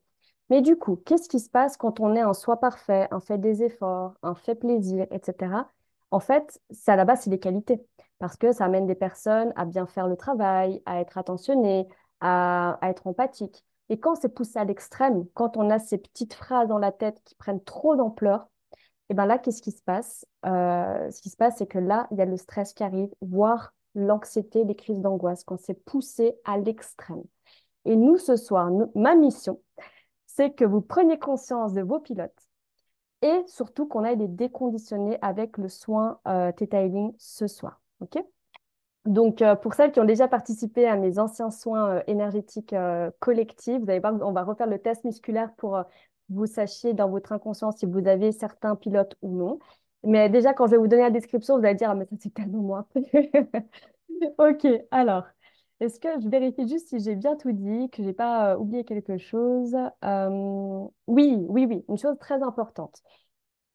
Mais du coup, qu'est-ce qui se passe quand on est un soi parfait, un fait des efforts, un fait plaisir, etc. En fait, ça à la base, c'est des qualités. Parce que ça amène des personnes à bien faire le travail, à être attentionnées, à être empathiques. Et quand c'est poussé à l'extrême, quand on a ces petites phrases dans la tête qui prennent trop d'ampleur, et ben là, qu'est-ce qui se passe? Ce qui se passe, c'est que là, il y a le stress qui arrive, voire l'anxiété, les crises d'angoisse, quand c'est poussé à l'extrême. Et nous, ce soir, ma mission, c'est que vous preniez conscience de vos pilotes et surtout qu'on aille les déconditionner avec le soin Theta Healing ce soir. OK? Donc, pour celles qui ont déjà participé à mes anciens soins énergétiques collectifs, vous allez voir, on va refaire le test musculaire pour que vous sachiez dans votre inconscient si vous avez certains pilotes ou non. Mais déjà, quand je vais vous donner la description, vous allez dire, ah, mais ça, c'est tellement moi. Ok, alors, est-ce que je vérifie juste si j'ai bien tout dit, que j'ai pas oublié quelque chose? Oui, oui, oui, une chose très importante.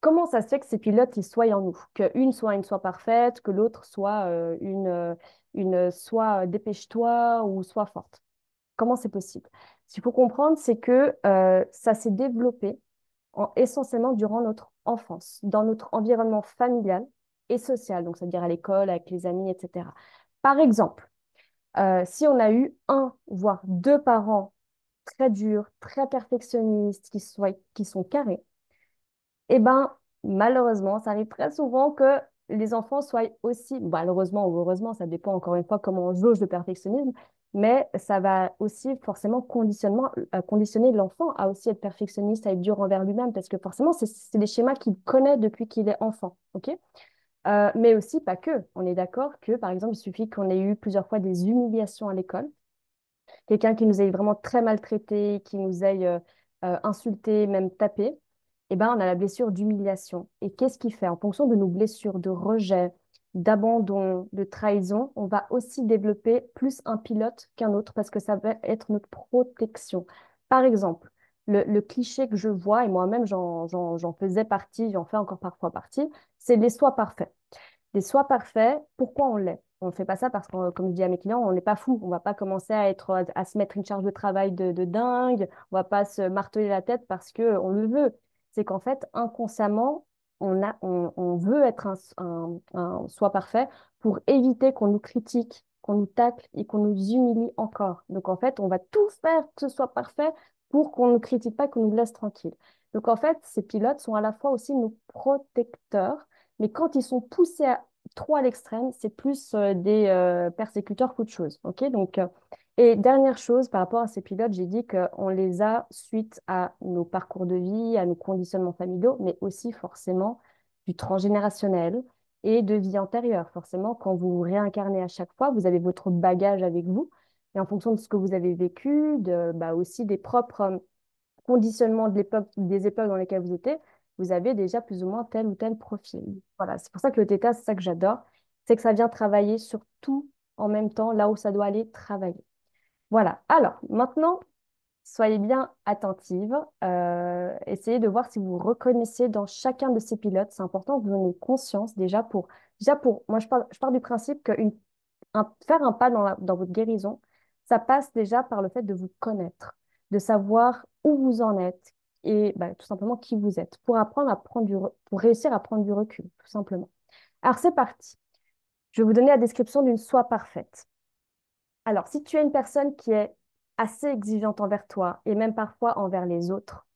Comment ça se fait que ces pilotes, ils soient en nous? Qu'une soit une soit parfaite, que l'autre soit une soit dépêche-toi ou soit forte. Comment c'est possible? Ce qu'il faut comprendre, c'est que ça s'est développé essentiellement durant notre enfance, dans notre environnement familial et social, donc c'est-à-dire à l'école, avec les amis, etc. Par exemple, si on a eu un, voire 2 parents très durs, très perfectionnistes, qui sont carrés, eh ben, malheureusement, ça arrive très souvent que les enfants soient aussi, malheureusement ou heureusement, ça dépend encore une fois comment on jauge le perfectionnisme, mais ça va aussi forcément conditionner l'enfant à aussi être perfectionniste, à être dur envers lui-même, parce que forcément, c'est des schémas qu'il connaît depuis qu'il est enfant, ok? Mais aussi pas que. On est d'accord que, par exemple, il suffit qu'on ait eu plusieurs fois des humiliations à l'école, quelqu'un qui nous ait vraiment très maltraité, qui nous ait insulté, même tapé, eh ben, on a la blessure d'humiliation. Et qu'est-ce qui fait? En fonction de nos blessures de rejet, d'abandon, de trahison, on va aussi développer plus un pilote qu'un autre parce que ça va être notre protection. Par exemple, le cliché que je vois, et moi-même j'en faisais partie, j'en fais encore parfois partie, c'est les soins parfaits. Les soins parfaits, pourquoi on l'est? On ne fait pas ça parce que, comme je dis à mes clients, on n'est pas fou. On ne va pas commencer à se mettre une charge de travail de dingue. On ne va pas se marteler la tête parce qu'on le veut. C'est qu'en fait, inconsciemment, on veut être un soi parfait pour éviter qu'on nous critique, qu'on nous tacle et qu'on nous humilie encore. Donc en fait, on va tout faire que ce soit parfait pour qu'on ne nous critique pas, qu'on nous laisse tranquille. Donc en fait, ces pilotes sont à la fois aussi nos protecteurs, mais quand ils sont poussés trop à l'extrême, c'est plus des persécuteurs qu'autre chose. Ok. Donc, et dernière chose, par rapport à ces pilotes, j'ai dit qu'on les a suite à nos parcours de vie, à nos conditionnements familiaux, mais aussi forcément du transgénérationnel et de vie antérieure. Forcément, quand vous vous réincarnez à chaque fois, vous avez votre bagage avec vous. Et en fonction de ce que vous avez vécu, bah aussi des propres conditionnements de l'époque, des époques dans lesquelles vous étiez, vous avez déjà plus ou moins tel ou tel profil. Voilà, c'est pour ça que le theta, c'est ça que j'adore, c'est que ça vient travailler sur tout en même temps, là où ça doit aller travailler. Voilà. Alors, maintenant, soyez bien attentive. Essayez de voir si vous reconnaissez dans chacun de ces pilotes. C'est important que vous en ayez conscience moi, je pars du principe que faire un pas dans votre guérison, ça passe déjà par le fait de vous connaître, de savoir où vous en êtes et bah, tout simplement qui vous êtes pour apprendre à pour réussir à prendre du recul, tout simplement. Alors, c'est parti. Je vais vous donner la description d'une soi parfaite. Alors, si tu es une personne qui est assez exigeante envers toi et même parfois envers les autres,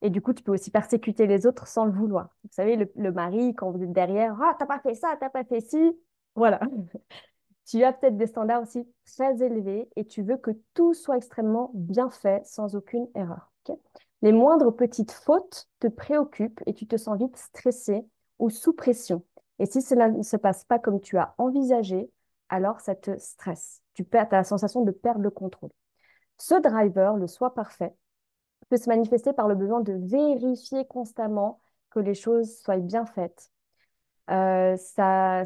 et du coup, tu peux aussi persécuter les autres sans le vouloir. Vous savez, le mari, quand vous êtes derrière, ah, t'as pas fait ça, t'as pas fait ci. Voilà. Tu as peut-être des standards aussi très élevés et tu veux que tout soit extrêmement bien fait sans aucune erreur. Ok. Les moindres petites fautes te préoccupent et tu te sens vite stressé ou sous pression. Et si cela ne se passe pas comme tu as envisagé, alors ça te stresse. Tu as la sensation de perdre le contrôle. Ce driver, le soi parfait, peut se manifester par le besoin de vérifier constamment que les choses soient bien faites. Ça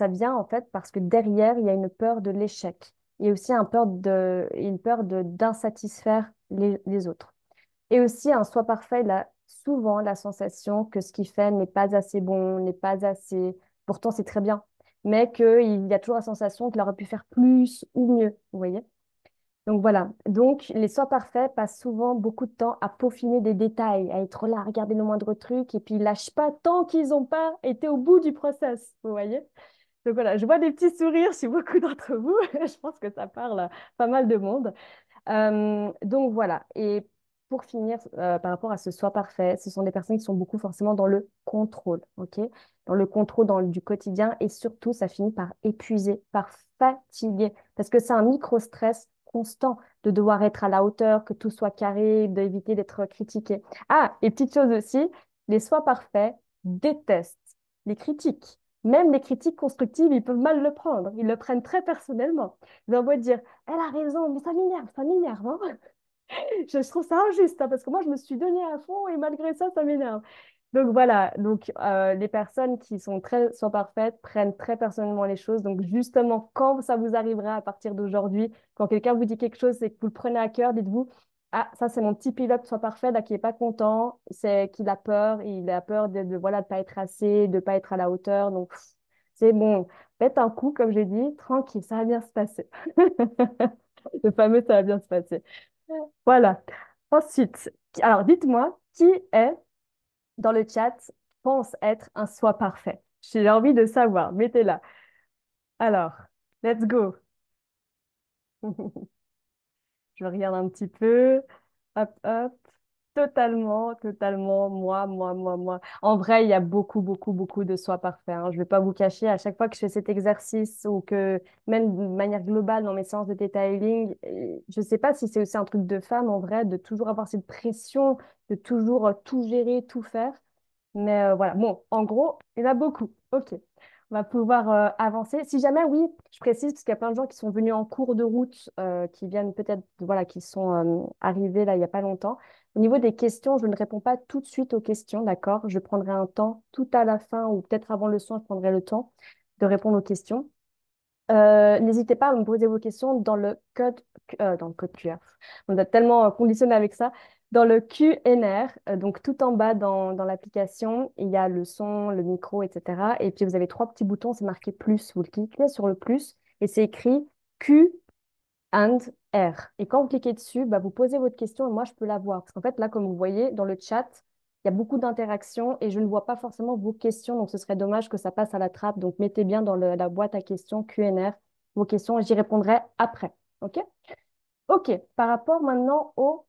vient en fait parce que derrière, il y a une peur de l'échec. Il y a aussi une peur d'insatisfaire les autres. Et aussi, un soi parfait, il a souvent la sensation que ce qu'il fait n'est pas assez bon, n'est pas assez. Pourtant, c'est très bien. Mais qu'il y a toujours la sensation qu'il aurait pu faire plus ou mieux. Vous voyez? Donc voilà. Donc, les soins parfaits passent souvent beaucoup de temps à peaufiner des détails, à être là, à regarder le moindre truc, et puis ils lâchent pas tant qu'ils n'ont pas été au bout du process. Vous voyez? Donc voilà, je vois des petits sourires chez beaucoup d'entre vous. Je pense que ça parle à pas mal de monde. Donc voilà. Et pour finir, par rapport à ce soi parfait, ce sont des personnes qui sont beaucoup forcément dans le contrôle, ok? Dans le contrôle du quotidien et surtout, ça finit par épuiser, par fatiguer, parce que c'est un micro-stress constant de devoir être à la hauteur, que tout soit carré, d'éviter d'être critiqué. Ah, et petite chose aussi, les soi parfaits détestent les critiques. Même les critiques constructives, ils peuvent mal le prendre. Ils le prennent très personnellement. Ils envoient dire, elle a raison, mais ça m'énerve, hein. Je trouve ça injuste, hein, parce que moi, je me suis donnée à fond et malgré ça, ça m'énerve. Donc voilà, donc les personnes qui sont sont parfaites prennent très personnellement les choses. Donc justement, quand ça vous arrivera à partir d'aujourd'hui, quand quelqu'un vous dit quelque chose et que vous le prenez à cœur, dites-vous, ah, ça c'est mon petit pilote soit parfait, là, qui est pas content, c'est qu'il a peur, il a peur voilà, de pas être assez, de pas être à la hauteur. Donc c'est bon, faites un coup, comme j'ai dit, tranquille, ça va bien se passer. Le fameux ça va bien se passer. Voilà. Ensuite, alors dites-moi, qui est dans le chat pense être un soi parfait? J'ai envie de savoir, mettez-la. Alors, let's go. Je regarde un petit peu. Hop, hop. Totalement, totalement. Moi. En vrai, il y a beaucoup, beaucoup, beaucoup de soi parfait, hein. Je ne vais pas vous cacher, à chaque fois que je fais cet exercice ou que, même de manière globale dans mes séances de Theta Healing, je ne sais pas si c'est aussi un truc de femme en vrai, de toujours avoir cette pression, de toujours tout gérer, tout faire. Mais voilà, bon, en gros, il y en a beaucoup. Ok, on va pouvoir avancer. Si jamais, oui, je précise, parce qu'il y a plein de gens qui sont venus en cours de route, qui viennent peut-être, voilà, qui sont arrivés là il n'y a pas longtemps. Au niveau des questions, je ne réponds pas tout de suite aux questions, d'accord? Je prendrai un temps tout à la fin ou peut-être avant le soin, je prendrai le temps de répondre aux questions. N'hésitez pas à me poser vos questions dans le code QR. On a tellement conditionné avec ça. Dans le QNR, donc tout en bas dans l'application, il y a le son, le micro, etc. Et puis vous avez trois petits boutons, c'est marqué plus. Vous cliquez sur le plus et c'est écrit Q and R. Et quand vous cliquez dessus, bah, vous posez votre question et moi je peux la voir. Parce qu'en fait, là, comme vous voyez dans le chat, Il y a beaucoup d'interactions et je ne vois pas forcément vos questions, donc ce serait dommage que ça passe à la trappe. Donc mettez bien dans la boîte à questions Q&R vos questions et j'y répondrai après. OK? OK. Par rapport maintenant au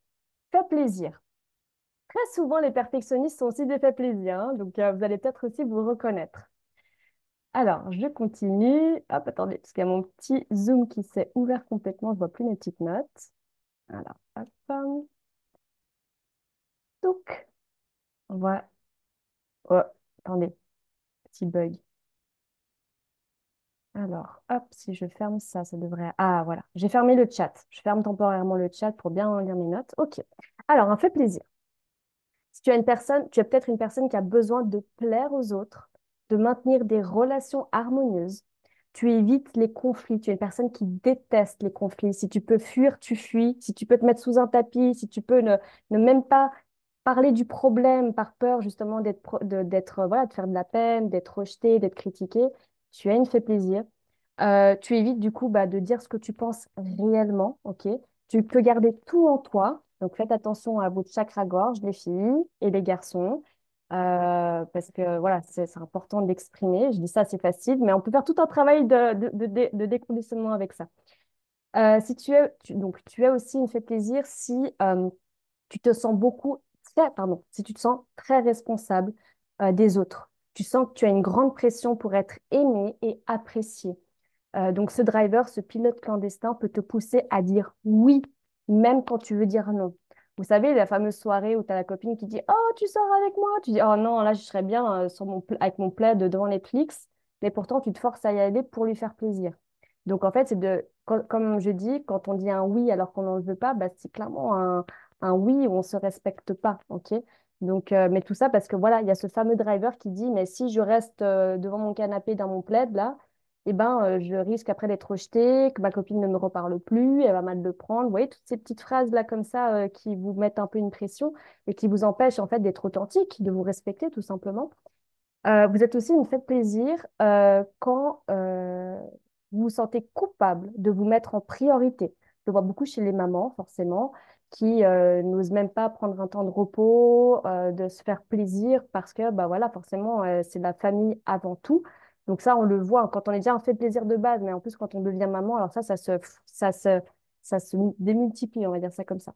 fait plaisir. Très souvent, les perfectionnistes sont aussi des faits plaisir, hein, donc vous allez peut-être aussi vous reconnaître. Alors, je continue. Hop, attendez, parce qu'il y a mon petit Zoom qui s'est ouvert complètement, je vois plus mes petites notes. Alors, hop, donc, on va... Oh, attendez, petit bug. Alors, hop, si je ferme ça, ça devrait... Ah, voilà, j'ai fermé le chat. Je ferme temporairement le chat pour bien lire mes notes. OK. Alors, un fait plaisir. Si tu as une personne, tu es peut-être une personne qui a besoin de plaire aux autres, de maintenir des relations harmonieuses. Tu évites les conflits. Tu es une personne qui déteste les conflits. Si tu peux fuir, tu fuis. Si tu peux te mettre sous un tapis, si tu peux ne même pas parler du problème par peur justement voilà, de faire de la peine, d'être rejeté, d'être critiqué, tu as une fait plaisir. Tu évites du coup de dire ce que tu penses réellement, ok? Tu peux garder tout en toi. Donc faites attention à votre chakra-gorge, les filles et les garçons, parce que voilà, c'est important d'exprimer. Je dis ça, c'est facile, mais on peut faire tout un travail de déconditionnement avec ça. Si donc tu as aussi une fait plaisir si tu te sens si tu te sens très responsable des autres. Tu sens que tu as une grande pression pour être aimé et apprécié. Donc, ce driver, ce pilote clandestin peut te pousser à dire oui, même quand tu veux dire non. Vous savez, la fameuse soirée où tu as la copine qui dit oh, tu sors avec moi? Tu dis oh non, là, je serais bien avec mon plaid devant Netflix. Mais pourtant, tu te forces à y aller pour lui faire plaisir. Donc, en fait, comme je dis, quand on dit un oui alors qu'on n'en veut pas, c'est clairement un oui où on ne se respecte pas. OK? Donc, mais tout ça parce que voilà, il y a ce fameux driver qui dit mais si je reste devant mon canapé dans mon plaid, là, eh ben, je risque après d'être rejetée, que ma copine ne me reparle plus, elle va mal le prendre. Vous voyez, toutes ces petites phrases-là comme ça qui vous mettent un peu une pression et qui vous empêchent en fait d'être authentique, de vous respecter tout simplement. Vous êtes aussi une fête plaisir quand vous vous sentez coupable de vous mettre en priorité. Je le vois beaucoup chez les mamans, forcément, qui n'osent même pas prendre un temps de repos, de se faire plaisir parce que, bah voilà, forcément, c'est la famille avant tout. Donc ça, on le voit quand on est déjà un fait plaisir de base, mais en plus quand on devient maman, alors ça se démultiplie, on va dire ça comme ça.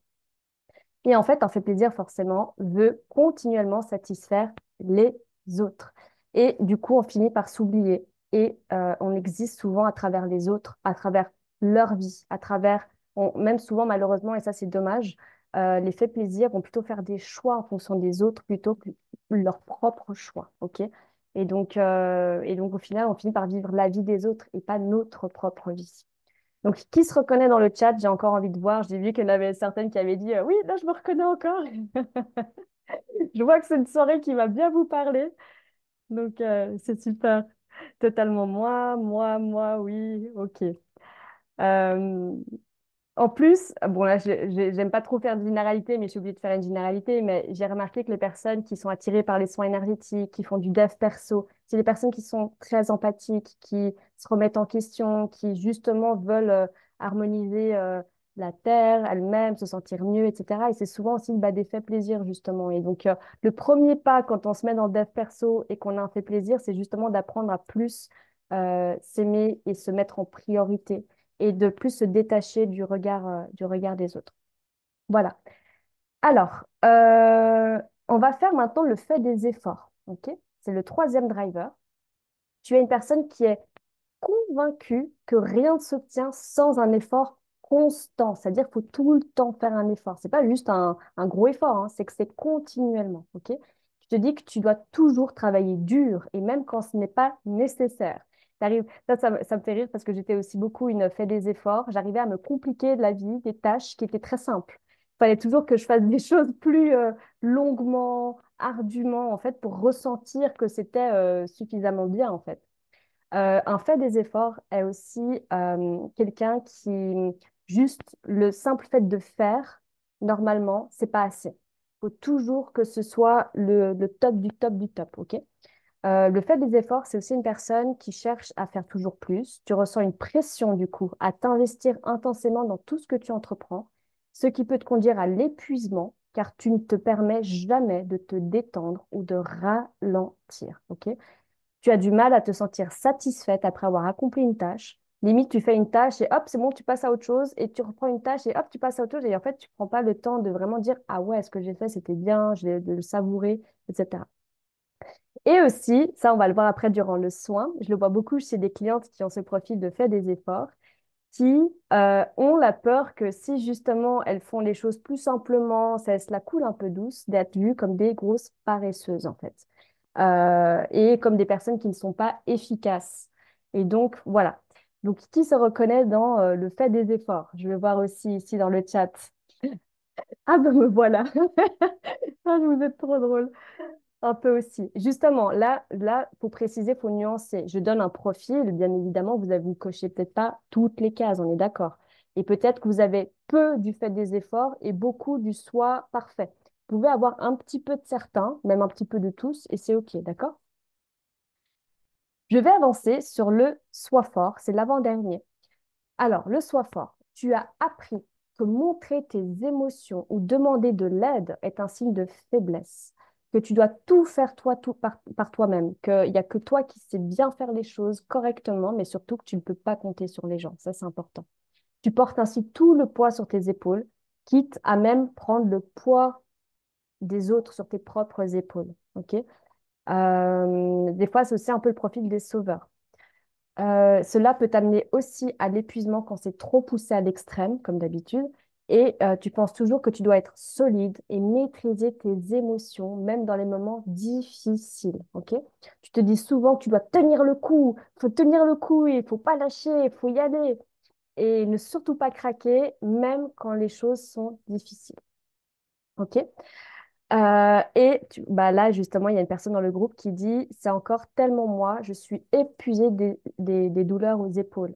Et en fait, un fait plaisir, forcément, veut continuellement satisfaire les autres. Et du coup, on finit par s'oublier. Et on existe souvent à travers les autres, à travers leur vie, même souvent, malheureusement, et ça, c'est dommage, les faits plaisir vont plutôt faire des choix en fonction des autres plutôt que leur propre choix. OK? Et donc, au final, on finit par vivre la vie des autres et pas notre propre vie. Donc, qui se reconnaît dans le chat? J'ai encore envie de voir. J'ai vu qu'il y en avait certaines qui avaient dit oui, là, je me reconnais encore. Je vois que c'est une soirée qui va bien vous parler. Donc, c'est super. Totalement moi, oui, ok. Euh, En plus, bon là, j'aime pas trop faire de généralité, mais je suis obligée de faire une généralité. Mais j'ai remarqué que les personnes qui sont attirées par les soins énergétiques, qui font du dev perso, c'est les personnes qui sont très empathiques, qui se remettent en question, qui justement veulent harmoniser la terre elle-même, se sentir mieux, etc. Et c'est souvent aussi des faits plaisir, justement. Et donc, le premier pas quand on se met dans le dev perso et qu'on a un fait plaisir, c'est justement d'apprendre à plus s'aimer et se mettre en priorité et de plus se détacher du regard des autres. Voilà. Alors, on va faire maintenant le fait des efforts. Ok? C'est le troisième driver. Tu es une personne qui est convaincue que rien ne s'obtient sans un effort constant. C'est-à-dire qu'il faut tout le temps faire un effort. C'est pas juste un gros effort, hein, c'est que c'est continuellement. Ok? Je te dis que tu dois toujours travailler dur et même quand ce n'est pas nécessaire. Ça me fait rire parce que j'étais aussi beaucoup une fait des efforts. J'arrivais à me compliquer de la vie, des tâches qui étaient très simples. Il fallait toujours que je fasse des choses plus longuement, ardument, en fait, pour ressentir que c'était suffisamment bien, en fait. Un fait des efforts est aussi quelqu'un qui, juste le simple fait de faire, normalement, c'est pas assez. Il faut toujours que ce soit le top du top du top, ok? Le fait des efforts, c'est aussi une personne qui cherche à faire toujours plus. Tu ressens une pression, du coup, à t'investir intensément dans tout ce que tu entreprends, ce qui peut te conduire à l'épuisement, car tu ne te permets jamais de te détendre ou de ralentir. Ok? Tu as du mal à te sentir satisfaite après avoir accompli une tâche. Limite, tu fais une tâche et hop, c'est bon, tu passes à autre chose et tu reprends une tâche et hop, tu passes à autre chose. Et en fait, tu ne prends pas le temps de vraiment dire, ah ouais, ce que j'ai fait, c'était bien, de le savourer, etc. Et aussi, ça, on va le voir après durant le soin. Je le vois beaucoup chez des clientes qui ont ce profil de fait des efforts, qui ont la peur que si justement elles font les choses plus simplement, ça laisse la coule un peu douce, d'être vues comme des grosses paresseuses en fait. Et comme des personnes qui ne sont pas efficaces. Et donc, voilà. Donc, qui se reconnaît dans le fait des efforts? Je vais voir aussi ici dans le chat. Ah ben me voilà. Ah, vous êtes trop drôle. Un peu aussi. Justement, pour préciser, il faut nuancer. Je donne un profil, bien évidemment, vous cochez peut-être pas toutes les cases, on est d'accord. Et peut-être que vous avez peu du fait des efforts et beaucoup du soi parfait. Vous pouvez avoir un petit peu de certains, même un petit peu de tous, et c'est OK, d'accord? Je vais avancer sur le soi fort, c'est l'avant-dernier. Alors, le soi fort, tu as appris que montrer tes émotions ou demander de l'aide est un signe de faiblesse, que tu dois tout faire toi, tout par toi-même, qu'il n'y a que toi qui sais bien faire les choses correctement, mais surtout que tu ne peux pas compter sur les gens. Ça, c'est important. Tu portes ainsi tout le poids sur tes épaules, quitte à même prendre le poids des autres sur tes propres épaules. OK? Des fois, c'est aussi un peu le profil des sauveurs. Cela peut t'amener aussi à l'épuisement quand c'est trop poussé à l'extrême, comme d'habitude. Et tu penses toujours que tu dois être solide et maîtriser tes émotions, même dans les moments difficiles. Ok? Tu te dis souvent que tu dois tenir le coup, il faut tenir le coup, il faut pas lâcher, il faut y aller. Et ne surtout pas craquer, même quand les choses sont difficiles. Ok? Bah là, justement, il y a une personne dans le groupe qui dit, c'est encore tellement moi, je suis épuisée des douleurs aux épaules.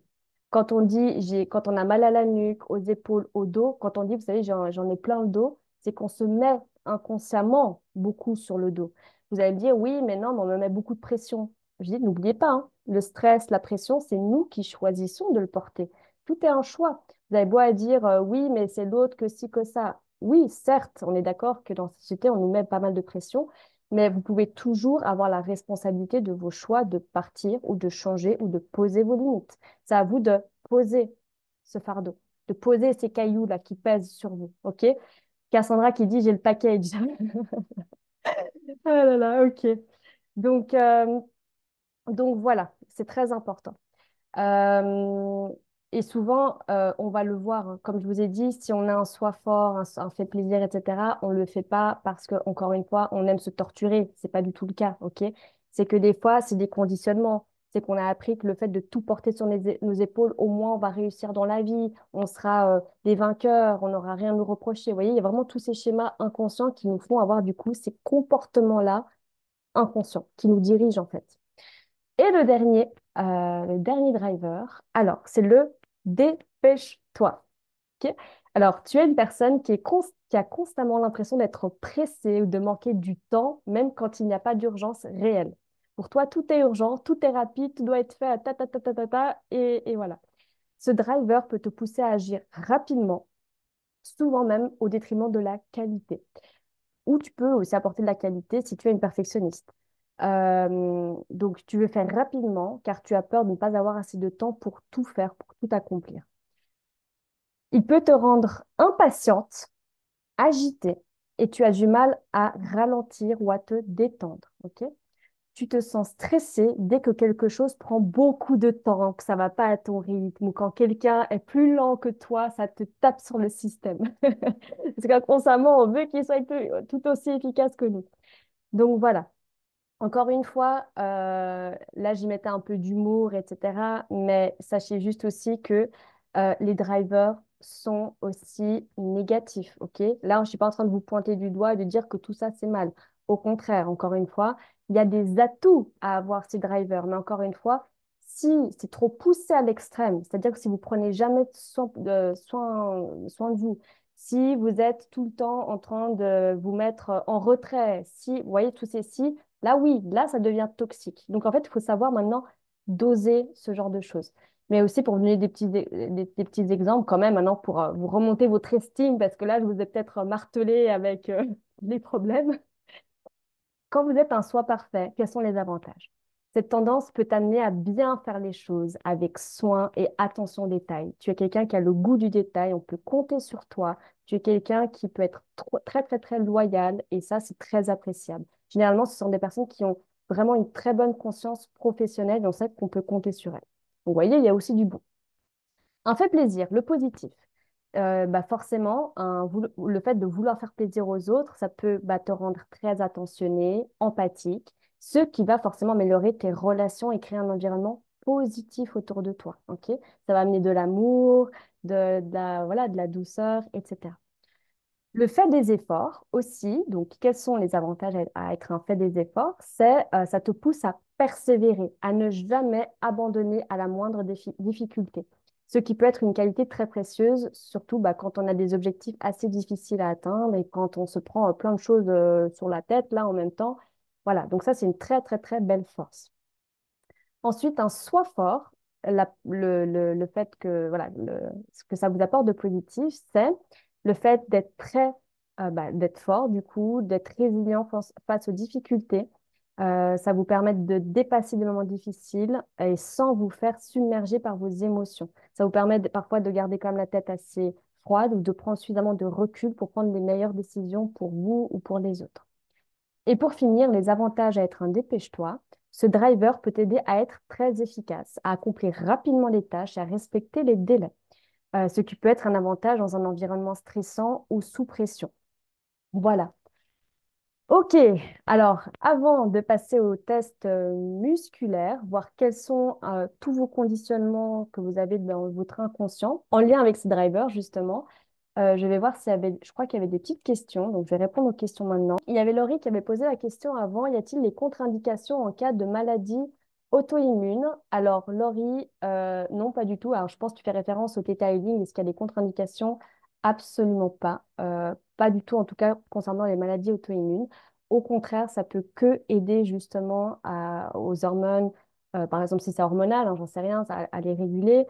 Quand on dit, quand on a mal à la nuque, aux épaules, au dos, quand on dit, vous savez, j'en ai plein le dos, c'est qu'on se met inconsciemment beaucoup sur le dos. Vous allez me dire, oui, mais non, mais on me met beaucoup de pression. Je dis, n'oubliez pas, hein, le stress, la pression, c'est nous qui choisissons de le porter. Tout est un choix. Vous avez beau à dire, oui, mais c'est l'autre que ci, que ça. Oui, certes, on est d'accord que dans la société, on nous met pas mal de pression, mais vous pouvez toujours avoir la responsabilité de vos choix de partir ou de changer ou de poser vos limites. C'est à vous de poser ce fardeau, de poser ces cailloux-là qui pèsent sur vous. OK? Cassandra qui dit, j'ai le package. Ah là là, OK. Donc, euh, donc voilà, c'est très important. Euh, et souvent, on va le voir, hein. Comme je vous ai dit, si on a un soi fort, un fait plaisir, etc., on ne le fait pas parce que, encore une fois, on aime se torturer. C'est pas du tout le cas, ok? C'est que des fois, c'est des conditionnements. C'est qu'on a appris que le fait de tout porter sur nos épaules, au moins, on va réussir dans la vie, on sera des vainqueurs, on n'aura rien à nous reprocher. Vous voyez, il y a vraiment tous ces schémas inconscients qui nous font avoir, du coup, ces comportements-là inconscients, qui nous dirigent, en fait. Et le dernier driver, alors, c'est le dépêche-toi. Ok. Alors, tu es une personne qui a constamment l'impression d'être pressée ou de manquer du temps, même quand il n'y a pas d'urgence réelle. Pour toi, tout est urgent, tout est rapide, tout doit être fait à ta ta ta ta ta ta, et voilà. Ce driver peut te pousser à agir rapidement, souvent même au détriment de la qualité. Ou tu peux aussi apporter de la qualité si tu es une perfectionniste. Donc, tu veux faire rapidement car tu as peur de ne pas avoir assez de temps pour tout faire, pour tout accomplir. Il peut te rendre impatiente, agitée, et tu as du mal à ralentir ou à te détendre. Ok? Tu te sens stressé dès que quelque chose prend beaucoup de temps, que ça va pas à ton rythme, ou quand quelqu'un est plus lent que toi, ça te tape sur le système. Parce qu'inconsciemment, on veut qu'il soit tout aussi efficace que nous. Donc voilà. Encore une fois, là, j'y mettais un peu d'humour, etc. Mais sachez juste aussi que les drivers sont aussi négatifs, ok? Là, je ne suis pas en train de vous pointer du doigt et de dire que tout ça, c'est mal. Au contraire, encore une fois, il y a des atouts à avoir ces drivers. Mais encore une fois, si c'est trop poussé à l'extrême, c'est-à-dire que si vous prenez jamais soin de vous, si vous êtes tout le temps en train de vous mettre en retrait, si, vous voyez, tous ces si, là, oui, là, ça devient toxique. Donc, en fait, il faut savoir maintenant doser ce genre de choses. Mais aussi pour vous donner des petits exemples quand même, maintenant pour vous remonter votre estime, parce que là, je vous ai peut-être martelé avec les problèmes. Quand vous êtes un soi parfait, quels sont les avantages? Cette tendance peut t'amener à bien faire les choses avec soin et attention aux détails. Tu es quelqu'un qui a le goût du détail, on peut compter sur toi. Tu es quelqu'un qui peut être très, très, très loyal et ça, c'est très appréciable. Généralement, ce sont des personnes qui ont vraiment une très bonne conscience professionnelle et on sait qu'on peut compter sur elles. Donc, vous voyez, il y a aussi du bon. Un fait plaisir, le positif. Forcément, le fait de vouloir faire plaisir aux autres, ça peut te rendre très attentionné, empathique, ce qui va forcément améliorer tes relations et créer un environnement positif autour de toi. Ok. Ça va amener de l'amour, voilà, de la douceur, etc. Le fait des efforts aussi, donc quels sont les avantages à être un fait des efforts? Ça te pousse à persévérer, à ne jamais abandonner à la moindre difficulté. Ce qui peut être une qualité très précieuse, surtout quand on a des objectifs assez difficiles à atteindre et quand on se prend plein de choses sur la tête là en même temps. Voilà, donc ça c'est une très très très belle force. Ensuite, un soi fort, le fait que, voilà, ce que ça vous apporte de positif, c'est le fait d'être d'être fort, du coup, d'être résilient face aux difficultés. Ça vous permet de dépasser des moments difficiles et sans vous faire submerger par vos émotions. Ça vous permet parfois de garder quand même la tête assez froide ou de prendre suffisamment de recul pour prendre les meilleures décisions pour vous ou pour les autres. Et pour finir, les avantages à être un dépêche-toi. Ce driver peut t'aider à être très efficace, à accomplir rapidement les tâches et à respecter les délais, ce qui peut être un avantage dans un environnement stressant ou sous pression. Voilà. Ok, alors avant de passer au test musculaire, voir quels sont tous vos conditionnements que vous avez dans votre inconscient en lien avec ces drivers, justement, je vais voir s'il y avait, je crois qu'il y avait des petites questions, donc je vais répondre aux questions maintenant. Il y avait Laurie qui avait posé la question avant, y a-t-il des contre-indications en cas de maladie auto-immune? Alors Laurie, non, pas du tout. Alors je pense que tu fais référence au Theta Healing. Est-ce qu'il y a des contre-indications? Absolument pas. Pas du tout, en tout cas concernant les maladies auto-immunes. Au contraire, ça peut que aider justement aux hormones, par exemple si c'est hormonal, hein, j'en sais rien, à les réguler.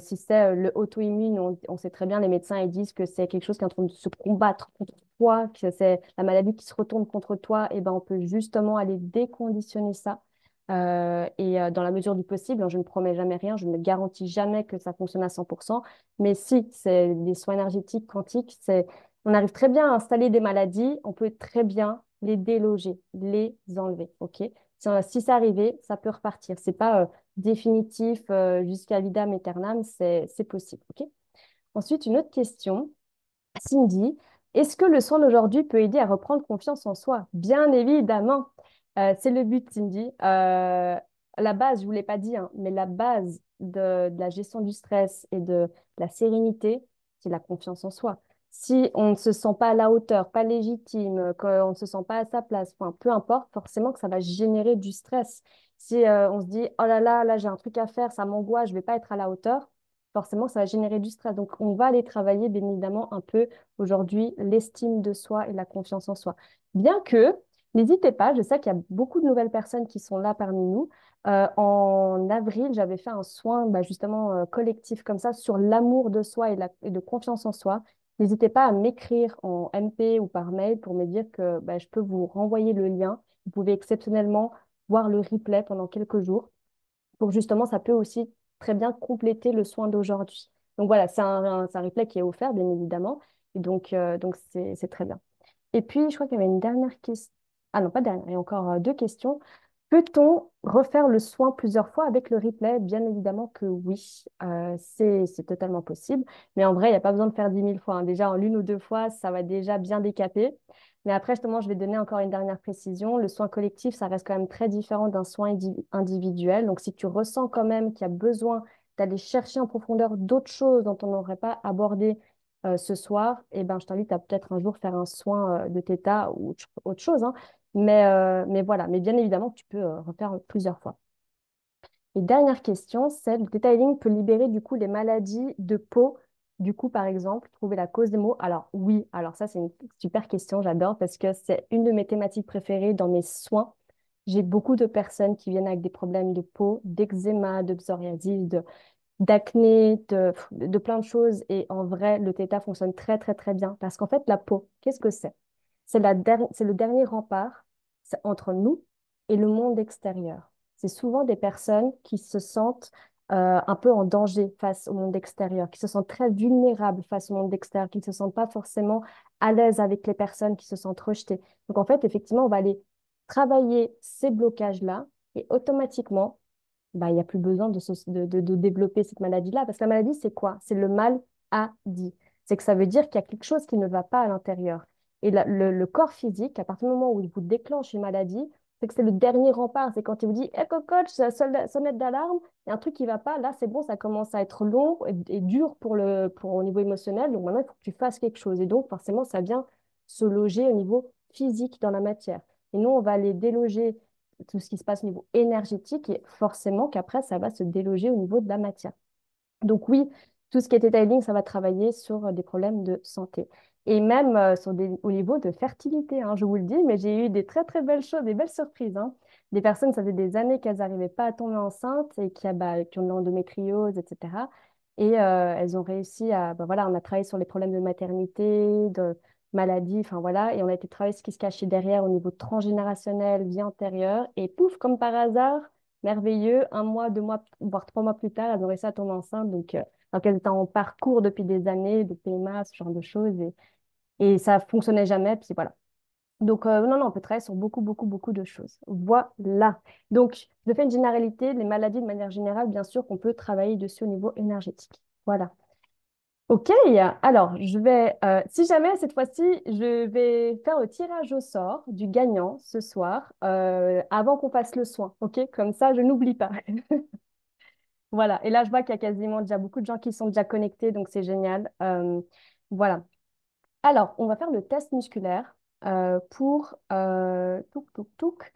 Si c'est le auto-immune, on sait très bien, les médecins ils disent que c'est quelque chose qui est en train de se combattre contre toi, que c'est la maladie qui se retourne contre toi, et ben on peut justement aller déconditionner ça. Dans la mesure du possible, hein, je ne promets jamais rien, je ne garantis jamais que ça fonctionne à 100%, mais si c'est des soins énergétiques quantiques, on arrive très bien à installer des maladies, on peut très bien les déloger, les enlever, ok? Si c'est arrivé, ça peut repartir. C'est pas définitif jusqu'à l'idam aeternam, c'est possible. Ok. Ensuite, une autre question. Cindy, est-ce que le soin d'aujourd'hui peut aider à reprendre confiance en soi? Bien évidemment, c'est le but, Cindy. La base, je ne vous l'ai pas dit, hein, mais la base de la gestion du stress et de la sérénité, c'est la confiance en soi. Si on ne se sent pas à la hauteur, pas légitime, qu'on ne se sent pas à sa place, enfin, peu importe, forcément que ça va générer du stress. Si on se dit, oh là là, j'ai un truc à faire, ça m'angoisse, je ne vais pas être à la hauteur, forcément, ça va générer du stress. Donc, on va aller travailler, bien évidemment, un peu aujourd'hui, l'estime de soi et la confiance en soi. Bien que, n'hésitez pas, je sais qu'il y a beaucoup de nouvelles personnes qui sont là parmi nous. En avril, j'avais fait un soin justement collectif comme ça sur l'amour de soi et de confiance en soi. N'hésitez pas à m'écrire en MP ou par mail pour me dire que je peux vous renvoyer le lien. Vous pouvez exceptionnellement voir le replay pendant quelques jours pour justement, ça peut aussi très bien compléter le soin d'aujourd'hui. Donc voilà, c'est un replay qui est offert, bien évidemment. Et donc c'est très bien. Et puis, je crois qu'il y avait une dernière question. Ah non, pas dernière, il y a encore deux questions. Peut-on refaire le soin plusieurs fois avec le replay? Bien évidemment que oui, c'est totalement possible. Mais en vrai, il n'y a pas besoin de faire 10 000 fois, hein. Déjà, en l'une ou deux fois, ça va déjà bien décaper. Mais après, justement, je vais donner encore une dernière précision. Le soin collectif, ça reste quand même très différent d'un soin individuel. Donc, si tu ressens quand même qu'il y a besoin d'aller chercher en profondeur d'autres choses dont on n'aurait pas abordé ce soir, eh ben, je t'invite à peut-être un jour faire un soin de theta ou autre chose, hein. Mais voilà, mais bien évidemment, tu peux refaire plusieurs fois. Et dernière question, c'est le detailing peut libérer du coup les maladies de peau. Du coup, par exemple, trouver la cause des maux. Alors oui, alors ça c'est une super question, j'adore parce que c'est une de mes thématiques préférées dans mes soins. J'ai beaucoup de personnes qui viennent avec des problèmes de peau, d'eczéma, de psoriasis, d'acné, de plein de choses. Et en vrai, le theta fonctionne très, très, très bien. Parce qu'en fait, la peau, qu'est-ce que c'est? C'est le dernier rempart entre nous et le monde extérieur. C'est souvent des personnes qui se sentent un peu en danger face au monde extérieur, qui se sentent très vulnérables face au monde extérieur, qui ne se sentent pas forcément à l'aise avec les personnes, qui se sentent rejetées. Donc en fait, effectivement, on va aller travailler ces blocages-là et automatiquement, bah, il n'y a plus besoin de développer cette maladie-là. Parce que la maladie, c'est quoi? C'est le mal à dit. C'est que ça veut dire qu'il y a quelque chose qui ne va pas à l'intérieur. Et le corps physique, à partir du moment où il vous déclenche une maladie, c'est que c'est le dernier rempart. C'est quand il vous dit, «Eh, cocotte, sonnette d'alarme, il y a un truc qui ne va pas. Là, c'est bon, ça commence à être long et dur au niveau émotionnel. Donc maintenant, il faut que tu fasses quelque chose. Et donc, forcément, ça vient se loger au niveau physique dans la matière. Et nous, on va aller déloger tout ce qui se passe au niveau énergétique et forcément qu'après, ça va se déloger au niveau de la matière. Donc oui, tout ce qui est detailing, ça va travailler sur des problèmes de santé. Et même au niveau de fertilité, hein, je vous le dis, mais j'ai eu des très très belles choses, des belles surprises, hein. Des personnes, ça fait des années qu'elles n'arrivaient pas à tomber enceintes et qui ont de l'endométriose, etc. Et elles ont réussi à, bah, voilà, on a travaillé sur les problèmes de maternité, de maladie, enfin voilà, et on a été travailler ce qui se cachait derrière au niveau transgénérationnel, vie antérieure, et pouf, comme par hasard, merveilleux. Un mois, 2 mois, voire 3 mois plus tard, elles ont réussi à tomber enceinte. Donc, alors qu'elles étaient en parcours depuis des années de PMA, ce genre de choses. Et ça fonctionnait jamais. Puis voilà. Donc, non, non, on peut travailler sur beaucoup, beaucoup, beaucoup de choses. Voilà. Donc, je fais une généralité. Les maladies, de manière générale, bien sûr qu'on peut travailler dessus au niveau énergétique. Voilà. Ok, alors si jamais cette fois-ci, je vais faire le tirage au sort du gagnant ce soir, avant qu'on fasse le soin, ok? Comme ça, je n'oublie pas. Voilà, et là, je vois qu'il y a quasiment déjà beaucoup de gens qui sont déjà connectés, donc c'est génial. Voilà. Alors, on va faire le test musculaire touk, touk, touk.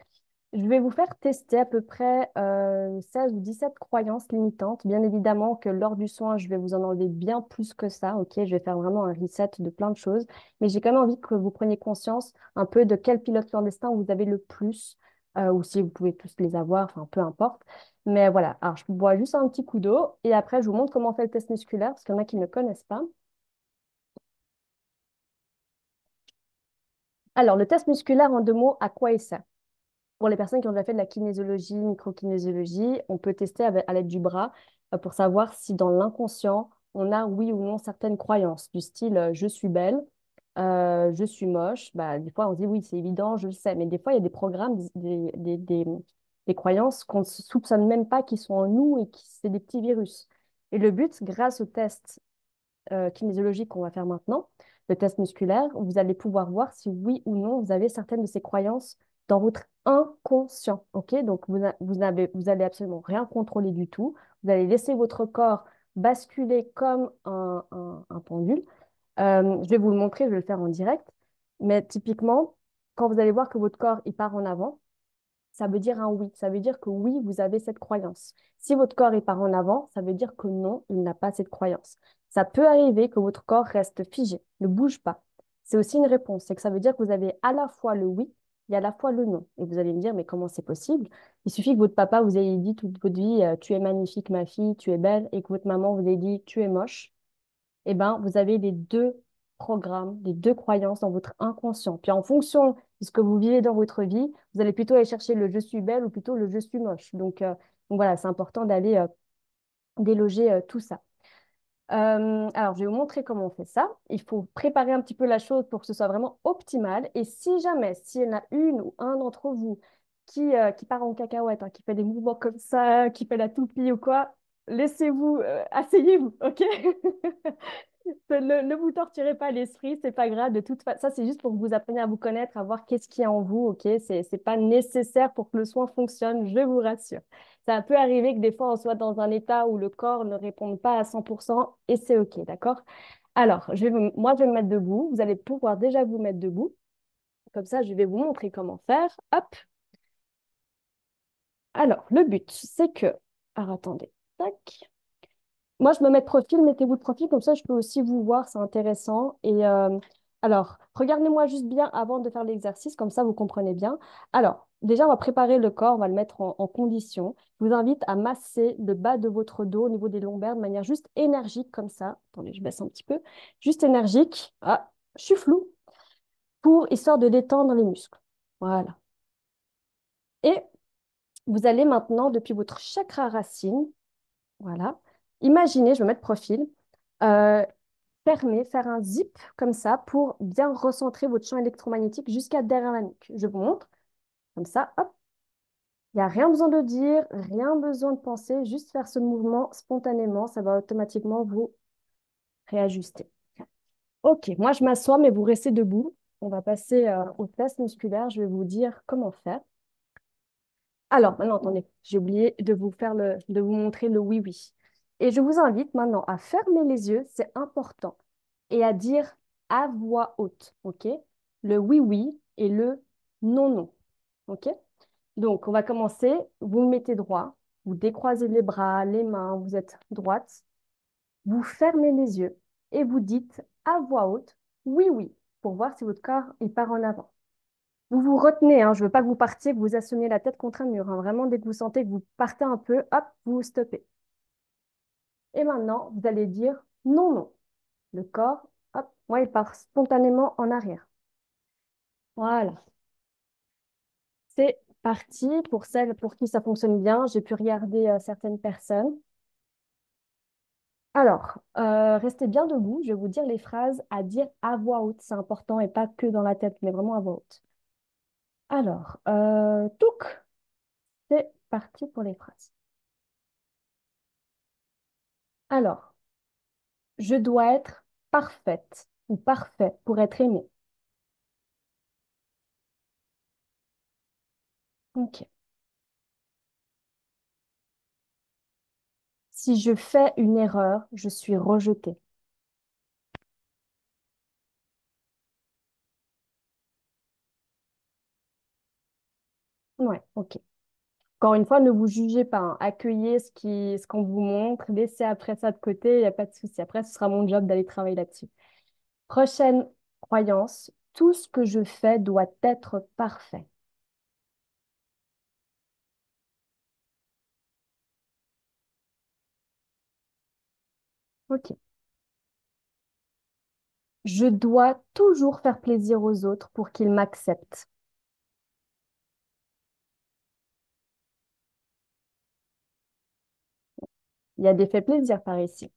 Je vais vous faire tester à peu près 16 ou 17 croyances limitantes. Bien évidemment que lors du soin, je vais vous en enlever bien plus que ça. Ok, je vais faire vraiment un reset de plein de choses. Mais j'ai quand même envie que vous preniez conscience un peu de quel pilote clandestin vous avez le plus, ou si vous pouvez tous les avoir, enfin peu importe. Mais voilà, alors je bois juste un petit coup d'eau et après je vous montre comment on fait le test musculaire parce qu'il y en a qui ne connaissent pas. Alors, le test musculaire en 2 mots, à quoi il sert? Pour les personnes qui ont déjà fait de la kinésiologie, microkinésiologie, on peut tester à l'aide du bras pour savoir si dans l'inconscient, on a oui ou non certaines croyances du style je suis belle, je suis moche. Bah, des fois, on se dit oui, c'est évident, je le sais. Mais des fois, il y a des programmes, des croyances qu'on ne soupçonne même pas qui sont en nous et qui c'est des petits virus. Et le but, grâce au test kinésiologique qu'on va faire maintenant, le test musculaire, vous allez pouvoir voir si oui ou non vous avez certaines de ces croyances dans votre inconscient. Ok? Donc, vous allez absolument rien contrôler du tout. Vous allez laisser votre corps basculer comme un pendule. Je vais vous le montrer, je vais le faire en direct. Mais typiquement, quand vous allez voir que votre corps il part en avant, ça veut dire un oui. Ça veut dire que oui, vous avez cette croyance. Si votre corps est part en avant, ça veut dire que non, il n'a pas cette croyance. Ça peut arriver que votre corps reste figé, ne bouge pas. C'est aussi une réponse. C'est que ça veut dire que vous avez à la fois le oui et à la fois le non. Et vous allez me dire, mais comment c'est possible? Il suffit que votre papa vous ait dit toute votre vie, tu es magnifique, ma fille, tu es belle, et que votre maman vous ait dit, tu es moche eh ben, vous avez les deux programmes, les deux croyances dans votre inconscient. Puis en fonction de ce que vous vivez dans votre vie, vous allez plutôt aller chercher le je suis belle ou plutôt le je suis moche. Donc voilà, c'est important d'aller déloger tout ça. Alors, je vais vous montrer comment on fait ça. Il faut préparer un petit peu la chose pour que ce soit vraiment optimal. Et si jamais, s'il y en a une ou un d'entre vous qui part en cacahuète, hein, qui fait des mouvements comme ça, qui fait la toupie ou quoi, laissez-vous, asseyez-vous, ok? Ne vous torturez pas l'esprit, c'est pas grave. De toute façon, ça, c'est juste pour que vous appreniez à vous connaître, à voir qu'est-ce qui est en vous, ok? C'est pas nécessaire pour que le soin fonctionne, je vous rassure. Ça peut arriver que des fois, on soit dans un état où le corps ne réponde pas à 100% et c'est ok, d'accord? Alors, moi, je vais me mettre debout. Vous allez pouvoir déjà vous mettre debout. Comme ça, je vais vous montrer comment faire. Hop. Alors, le but, c'est que... Alors, attendez. Tac. Moi, je me mets de profil, mettez-vous de profil, comme ça, je peux aussi vous voir, c'est intéressant. Alors, regardez-moi juste bien avant de faire l'exercice, comme ça vous comprenez bien. Alors, déjà, on va préparer le corps, on va le mettre en condition. Je vous invite à masser le bas de votre dos au niveau des lombaires de manière juste énergique, comme ça. Attendez, je baisse un petit peu. Juste énergique. Ah, je suis floue. Pour, histoire de détendre les muscles. Voilà. Et vous allez maintenant, depuis votre chakra racine, voilà, imaginez, je vais mettre profil, euh, fermer, faire un zip comme ça pour bien recentrer votre champ électromagnétique jusqu'à derrière la nuque. Je vous montre, comme ça, hop, il n'y a rien besoin de dire, rien besoin de penser, juste faire ce mouvement spontanément, ça va automatiquement vous réajuster. Ok, moi je m'assois, mais vous restez debout. On va passer au test musculaire, je vais vous dire comment faire. Alors, maintenant, attendez, j'ai oublié de vous de vous montrer le oui-oui. Et je vous invite maintenant à fermer les yeux, c'est important, et à dire à voix haute, ok? Le oui-oui et le non-non, ok? Donc, on va commencer. Vous vous mettez droit, vous décroisez les bras, les mains, vous êtes droite, vous fermez les yeux et vous dites à voix haute oui-oui pour voir si votre corps il part en avant. Vous vous retenez, hein, je ne veux pas que vous partiez, que vous assomiez la tête contre un mur, hein. Vraiment, dès que vous sentez que vous partez un peu, hop, vous stoppez. Et maintenant, vous allez dire non, non. Le corps, hop, moi, il part spontanément en arrière. Voilà. C'est parti pour celles pour qui ça fonctionne bien. J'ai pu regarder certaines personnes. Alors, restez bien debout. Je vais vous dire les phrases à dire à voix haute. C'est important et pas que dans la tête, mais vraiment à voix haute. Alors, touk, c'est parti pour les phrases. Alors, je dois être parfaite ou parfait pour être aimé. Ok. Si je fais une erreur, je suis rejetée. Ouais, ok. Encore une fois, ne vous jugez pas, hein. Accueillez ce qu'on vous montre, laissez après ça de côté, il n'y a pas de souci. Après, ce sera mon job d'aller travailler là-dessus. Prochaine croyance, tout ce que je fais doit être parfait. Ok. Je dois toujours faire plaisir aux autres pour qu'ils m'acceptent. Il y a des faits plaisir par ici.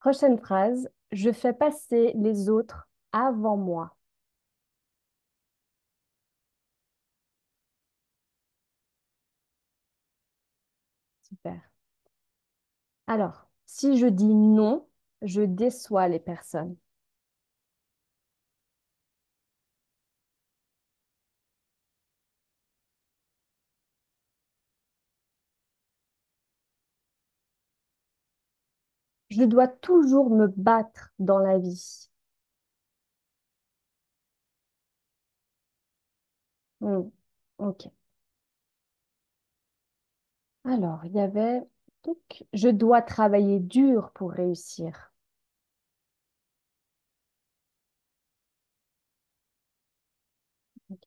Prochaine phrase, je fais passer les autres avant moi. Super. Alors, si je dis non, je déçois les personnes. Je dois toujours me battre dans la vie. Hmm, ok. Alors, il y avait... Je dois travailler dur pour réussir. Ok.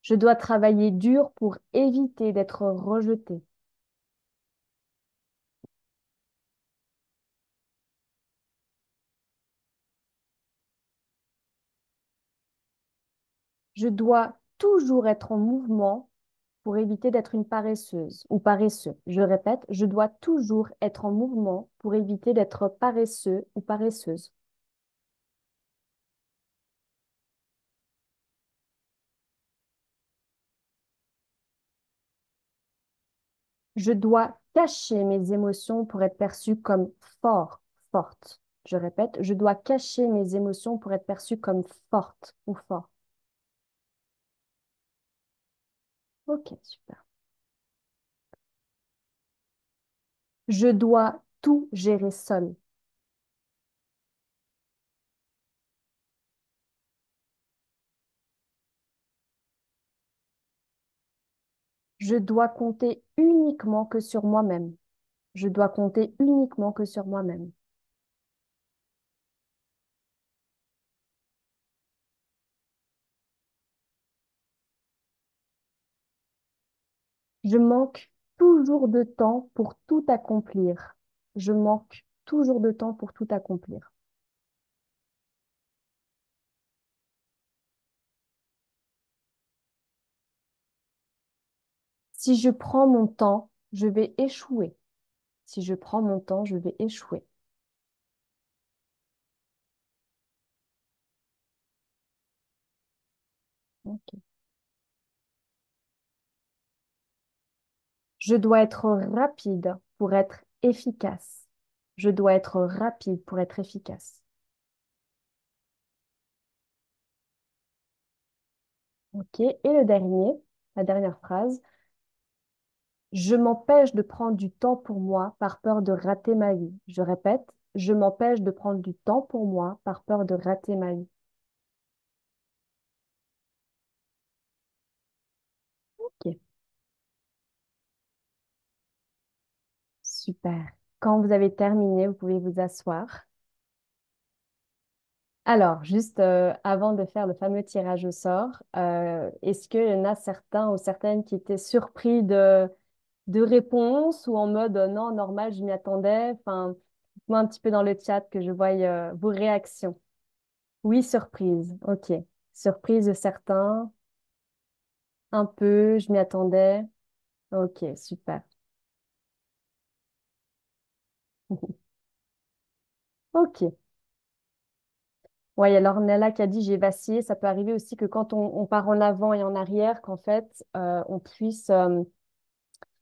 Je dois travailler dur pour éviter d'être rejeté. Je dois toujours être en mouvement pour éviter d'être une paresseuse ou paresseux. Je répète, je dois toujours être en mouvement pour éviter d'être paresseux ou paresseuse. Je dois cacher mes émotions pour être perçue comme fort, forte. Je répète, je dois cacher mes émotions pour être perçue comme forte ou fort. Ok, super. Je dois tout gérer seule. Je dois compter uniquement que sur moi-même. Je dois compter uniquement que sur moi-même. Je manque toujours de temps pour tout accomplir. Je manque toujours de temps pour tout accomplir. Si je prends mon temps, je vais échouer. Si je prends mon temps, je vais échouer. Ok. Je dois être rapide pour être efficace. Je dois être rapide pour être efficace. Ok. Et le dernier, la dernière phrase. Je m'empêche de prendre du temps pour moi par peur de rater ma vie. Je répète, je m'empêche de prendre du temps pour moi par peur de rater ma vie. Ok, super. Quand vous avez terminé, vous pouvez vous asseoir. Alors, juste avant de faire le fameux tirage au sort, est-ce qu'il y en a certains ou certaines qui étaient surpris de réponses ou en mode non, normal, je m'y attendais. Enfin, dites-moi un petit peu dans le chat que je voie vos réactions. Oui, surprise. Ok. Surprise de certains, un peu, je m'y attendais. Ok, super. Ok. Oui, alors Nella qui a dit j'ai vacillé, ça peut arriver aussi que quand on part en avant et en arrière, qu'en fait, on puisse,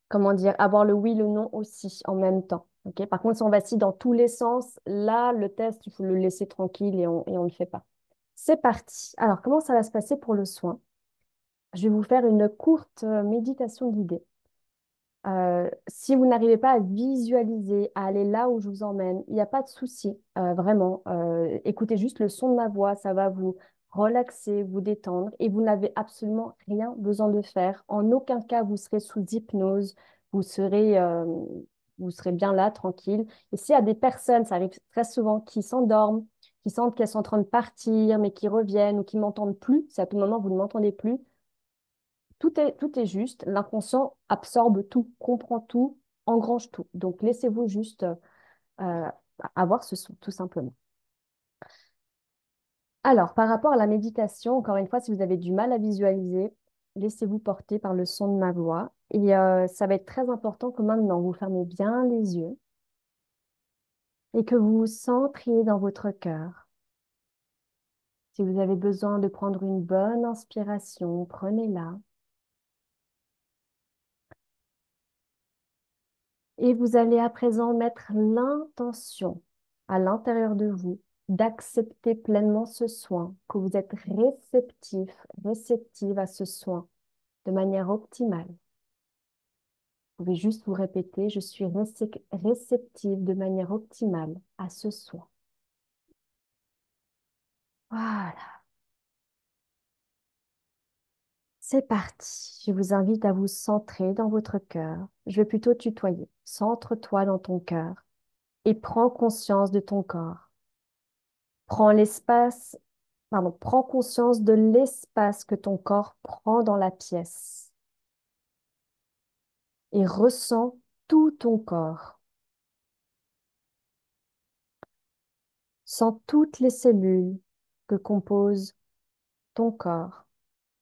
comment dire, avoir le oui, le non aussi en même temps. Ok. Par contre, si on vacille dans tous les sens, là, le test, il faut le laisser tranquille et on ne le fait pas. C'est parti. Alors, comment ça va se passer pour le soin? Je vais vous faire une courte méditation guidée. Si vous n'arrivez pas à visualiser, à aller là où je vous emmène, il n'y a pas de souci, vraiment. Écoutez juste le son de ma voix, ça va vous relaxer, vous détendre et vous n'avez absolument rien besoin de faire. En aucun cas, vous serez sous hypnose, vous serez, euh, vous serez bien là, tranquille. Et s'il y a des personnes, ça arrive très souvent, qui s'endorment, qui sentent qu'elles sont en train de partir, mais qui reviennent ou qui m'entendent plus, si à tout moment vous ne m'entendez plus, tout est juste. L'inconscient absorbe tout, comprend tout, engrange tout. Donc, laissez-vous juste euh, avoir ce son, tout simplement. Alors, par rapport à la méditation, encore une fois, si vous avez du mal à visualiser, laissez-vous porter par le son de ma voix. Et ça va être très important que maintenant, vous fermez bien les yeux et que vous vous centriez dans votre cœur. Si vous avez besoin de prendre une bonne inspiration, prenez-la. Et vous allez à présent mettre l'intention à l'intérieur de vous d'accepter pleinement ce soin, que vous êtes réceptif, réceptive à ce soin de manière optimale. Vous pouvez juste vous répéter, je suis réceptive de manière optimale à ce soin. Voilà, c'est parti. Je vous invite à vous centrer dans votre cœur. Je vais plutôt tutoyer. Centre-toi dans ton cœur et prends conscience de ton corps. Prends l'espace prends conscience de l'espace que ton corps prend dans la pièce et ressens tout ton corps. Sens toutes les cellules que compose ton corps,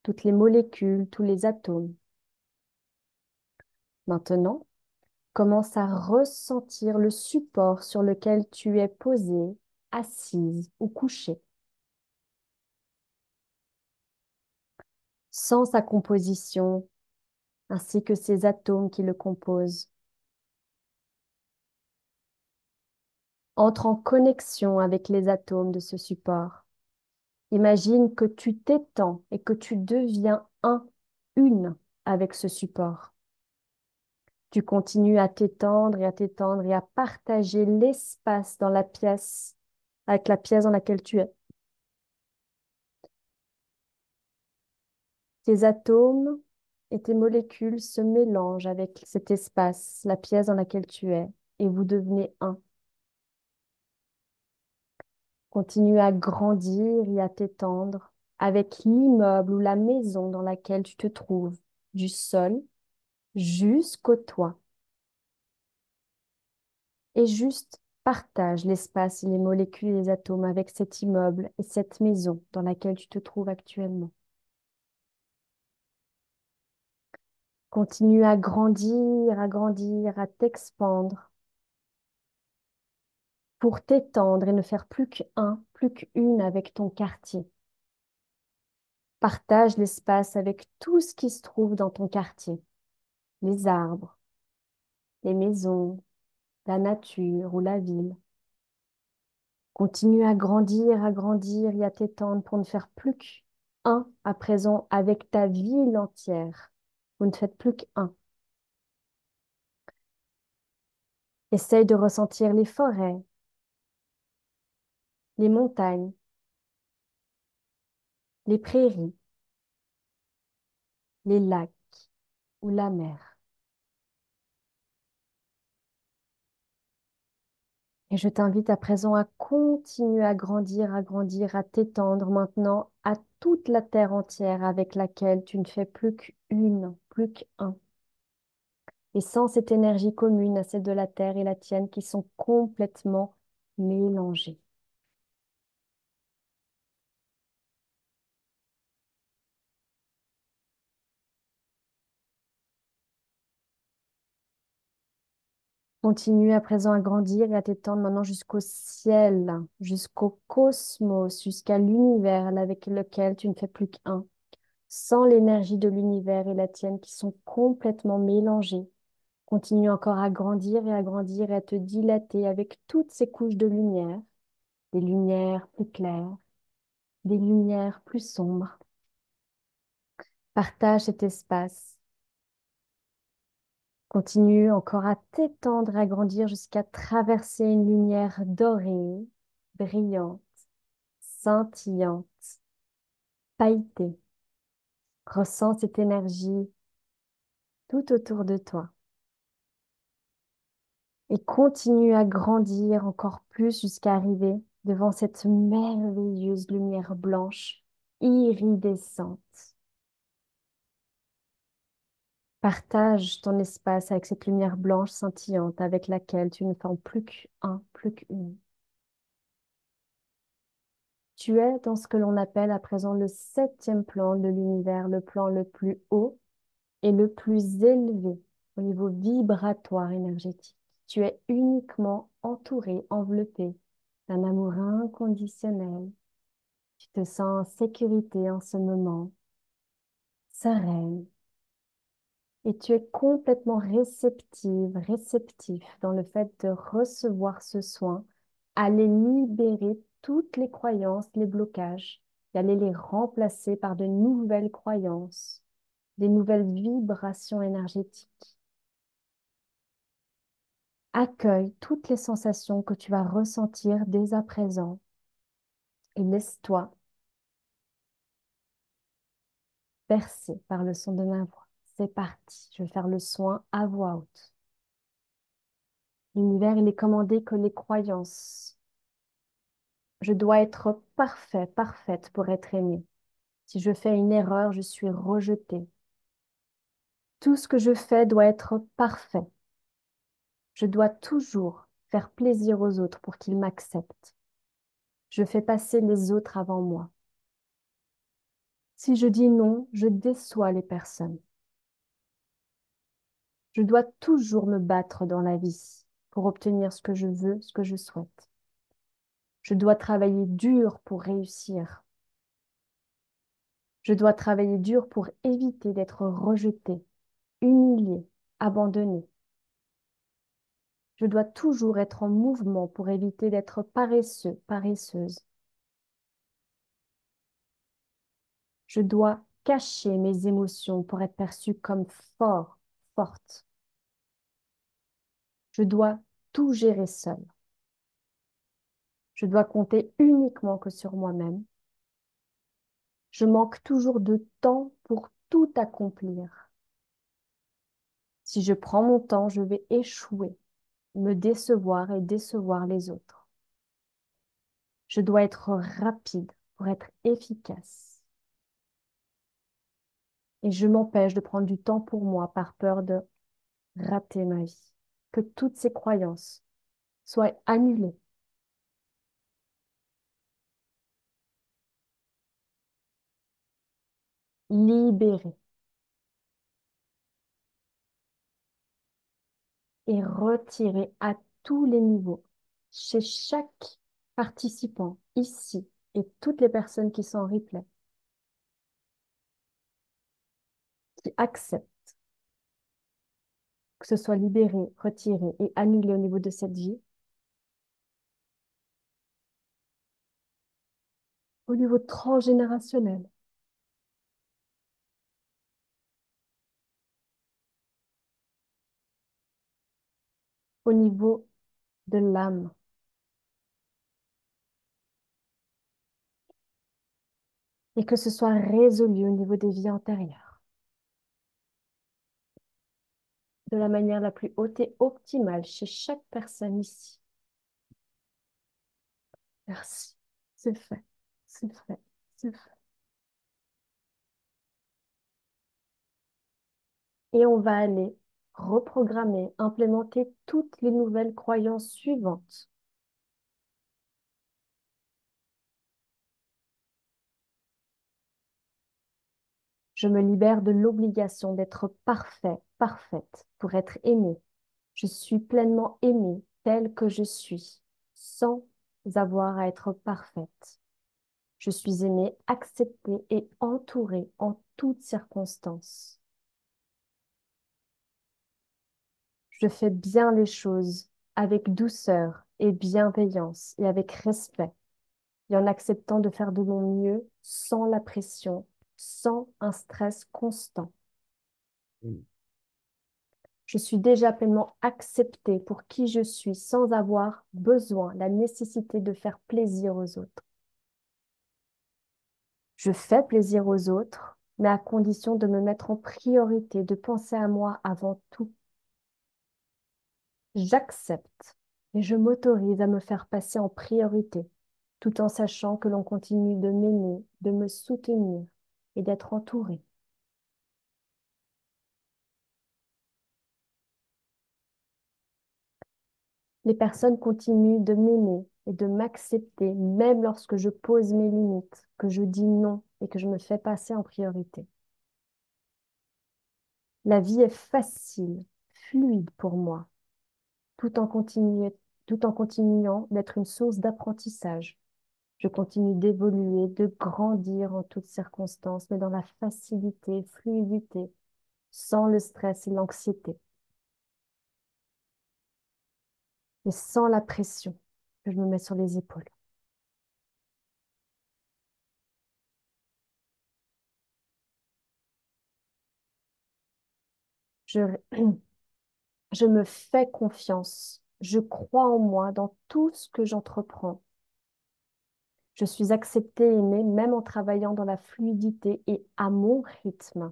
toutes les molécules, tous les atomes. Maintenant, commence à ressentir le support sur lequel tu es posé, assise ou couché. Sens sa composition ainsi que ses atomes qui le composent. Entre en connexion avec les atomes de ce support. Imagine que tu t'étends et que tu deviens une avec ce support. Tu continues à t'étendre et à t'étendre et à partager l'espace dans la pièce, avec la pièce dans laquelle tu es. Tes atomes et tes molécules se mélangent avec cet espace, la pièce dans laquelle tu es, et vous devenez un. Continue à grandir et à t'étendre avec l'immeuble ou la maison dans laquelle tu te trouves, du sol jusqu'au toit. Et juste partage l'espace et les molécules et les atomes avec cet immeuble et cette maison dans laquelle tu te trouves actuellement. Continue à grandir, à t'expandre pour t'étendre et ne faire plus qu'un, plus qu'une avec ton quartier. Partage l'espace avec tout ce qui se trouve dans ton quartier, les arbres, les maisons, la nature ou la ville. Continue à grandir et à t'étendre pour ne faire plus qu'un à présent avec ta ville entière. Vous ne faites plus qu'un. Essaye de ressentir les forêts, les montagnes, les prairies, les lacs ou la mer. Et je t'invite à présent à continuer à grandir, à t'étendre maintenant à toute la terre entière avec laquelle tu ne fais plus qu'une, plus qu'un. Et sans cette énergie commune à celle de la terre et la tienne qui sont complètement mélangées. Continue à présent à grandir et à t'étendre maintenant jusqu'au ciel, jusqu'au cosmos, jusqu'à l'univers avec lequel tu ne fais plus qu'un. Sans l'énergie de l'univers et la tienne qui sont complètement mélangées. Continue encore à grandir et à te dilater avec toutes ces couches de lumière, des lumières plus claires, des lumières plus sombres. Partage cet espace. Continue encore à t'étendre, à grandir jusqu'à traverser une lumière dorée, brillante, scintillante, pailletée. Ressens cette énergie tout autour de toi et continue à grandir encore plus jusqu'à arriver devant cette merveilleuse lumière blanche, iridescente. Partage ton espace avec cette lumière blanche scintillante avec laquelle tu ne formes plus qu'un, plus qu'une. Tu es dans ce que l'on appelle à présent le septième plan de l'univers, le plan le plus haut et le plus élevé au niveau vibratoire énergétique. Tu es uniquement entouré, enveloppé d'un amour inconditionnel. Tu te sens en sécurité en ce moment, sereine, et tu es complètement réceptive, réceptif dans le fait de recevoir ce soin, aller libérer toutes les croyances, les blocages, et aller les remplacer par de nouvelles croyances, des nouvelles vibrations énergétiques. Accueille toutes les sensations que tu vas ressentir dès à présent et laisse-toi bercer par le son de ma voix. C'est parti, je vais faire le soin à voix haute. L'univers, il est commandé que les croyances. Je dois être parfait, parfaite pour être aimée. Si je fais une erreur, je suis rejetée. Tout ce que je fais doit être parfait. Je dois toujours faire plaisir aux autres pour qu'ils m'acceptent. Je fais passer les autres avant moi. Si je dis non, je déçois les personnes. Je dois toujours me battre dans la vie pour obtenir ce que je veux, ce que je souhaite. Je dois travailler dur pour réussir. Je dois travailler dur pour éviter d'être rejetée, humiliée, abandonnée. Je dois toujours être en mouvement pour éviter d'être paresseux, paresseuse. Je dois cacher mes émotions pour être perçue comme fort, forte. Je dois tout gérer seule. Je dois compter uniquement que sur moi-même. Je manque toujours de temps pour tout accomplir. Si je prends mon temps, je vais échouer, me décevoir et décevoir les autres. Je dois être rapide pour être efficace. Et je m'empêche de prendre du temps pour moi par peur de rater ma vie. Que toutes ces croyances soient annulées, libérées et retirées à tous les niveaux, chez chaque participant ici et toutes les personnes qui sont en replay, qui acceptent que ce soit libéré, retiré et annulé au niveau de cette vie, au niveau transgénérationnel, au niveau de l'âme, et que ce soit résolu au niveau des vies antérieures, de la manière la plus haute et optimale chez chaque personne ici. Merci. C'est fait. C'est fait. C'est fait. Et on va aller reprogrammer, implémenter toutes les nouvelles croyances suivantes. Je me libère de l'obligation d'être parfait, parfaite pour être aimée. Je suis pleinement aimée telle que je suis, sans avoir à être parfaite. Je suis aimée, acceptée et entourée en toutes circonstances. Je fais bien les choses avec douceur et bienveillance et avec respect, et en acceptant de faire de mon mieux sans la pression, sans un stress constant. Je suis déjà pleinement acceptée pour qui je suis sans avoir besoin, la nécessité de faire plaisir aux autres. Je fais plaisir aux autres, mais à condition de me mettre en priorité, de penser à moi avant tout. J'accepte et je m'autorise à me faire passer en priorité, tout en sachant que l'on continue de m'aimer, de me soutenir et d'être entouré. Les personnes continuent de m'aimer et de m'accepter, même lorsque je pose mes limites, que je dis non et que je me fais passer en priorité. La vie est facile, fluide pour moi, tout en tout en continuant d'être une source d'apprentissage. Je continue d'évoluer, de grandir en toutes circonstances, mais dans la facilité, fluidité, sans le stress et l'anxiété, et sans la pression que je me mets sur les épaules. Je, je me fais confiance. Je crois en moi dans tout ce que j'entreprends. Je suis acceptée et aimée, même en travaillant dans la fluidité et à mon rythme.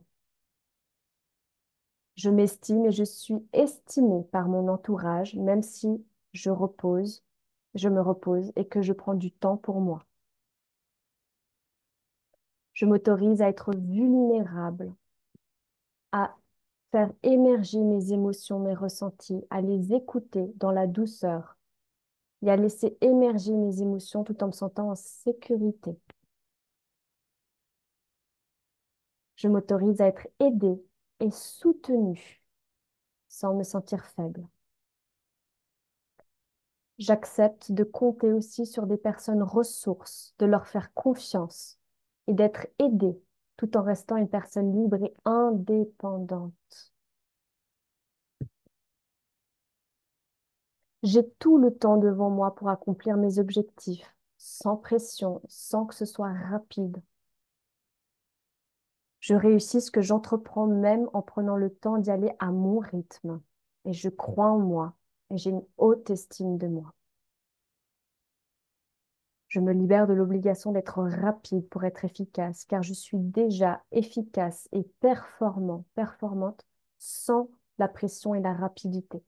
Je m'estime et je suis estimée par mon entourage, même si je me repose et que je prends du temps pour moi. Je m'autorise à être vulnérable, à faire émerger mes émotions, mes ressentis, à les écouter dans la douceur et à laisser émerger mes émotions tout en me sentant en sécurité. Je m'autorise à être aidée et soutenue sans me sentir faible. J'accepte de compter aussi sur des personnes ressources, de leur faire confiance et d'être aidée tout en restant une personne libre et indépendante. J'ai tout le temps devant moi pour accomplir mes objectifs, sans pression, sans que ce soit rapide. Je réussis ce que j'entreprends même en prenant le temps d'y aller à mon rythme. Et je crois en moi et j'ai une haute estime de moi. Je me libère de l'obligation d'être rapide pour être efficace, car je suis déjà efficace et performante sans la pression et la rapidité.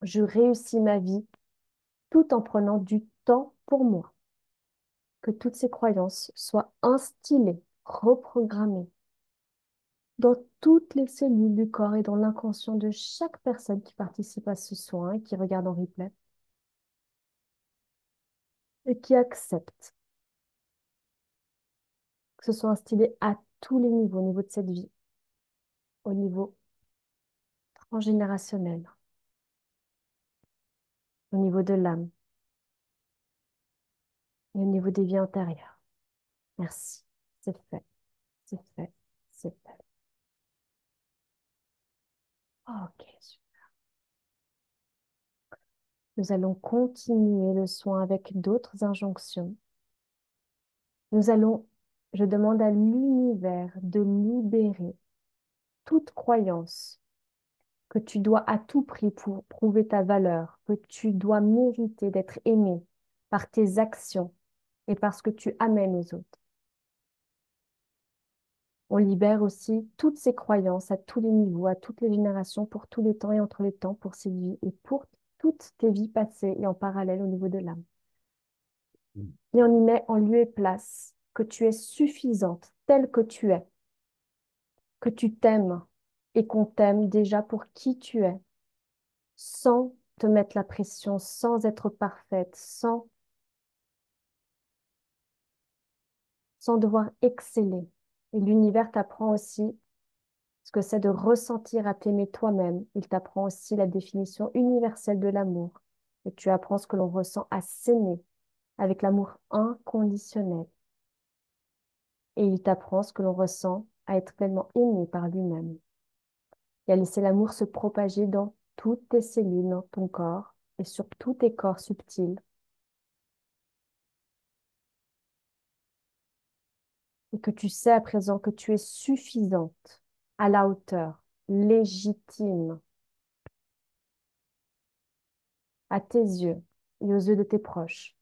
Je réussis ma vie tout en prenant du temps pour moi. Que toutes ces croyances soient instillées, reprogrammer dans toutes les cellules du corps et dans l'inconscient de chaque personne qui participe à ce soin et qui regarde en replay et qui accepte que ce soit instillé à tous les niveaux, au niveau de cette vie, au niveau transgénérationnel, au niveau de l'âme et au niveau des vies antérieures. Merci. C'est fait, c'est fait, c'est fait. Ok, super. Nous allons continuer le soin avec d'autres injonctions. Nous allons, je demande à l'univers de libérer toute croyance que tu dois à tout prix pour prouver ta valeur, que tu dois mériter d'être aimé par tes actions et parce que tu amènes aux autres. On libère aussi toutes ces croyances à tous les niveaux, à toutes les générations, pour tous les temps et entre les temps, pour cette vie et pour toutes tes vies passées et en parallèle au niveau de l'âme. Et on y met en lieu et place que tu es suffisante telle que tu es, que tu t'aimes et qu'on t'aime déjà pour qui tu es, sans te mettre la pression, sans être parfaite, sans devoir exceller. Et l'univers t'apprend aussi ce que c'est de ressentir à t'aimer toi-même. Il t'apprend aussi la définition universelle de l'amour. Et tu apprends ce que l'on ressent à s'aimer avec l'amour inconditionnel. Et il t'apprend ce que l'on ressent à être pleinement aimé par lui-même. Et à laisser l'amour se propager dans toutes tes cellules, dans ton corps et sur tous tes corps subtils. Et que tu sais à présent que tu es suffisante, à la hauteur, légitime, à tes yeux et aux yeux de tes proches.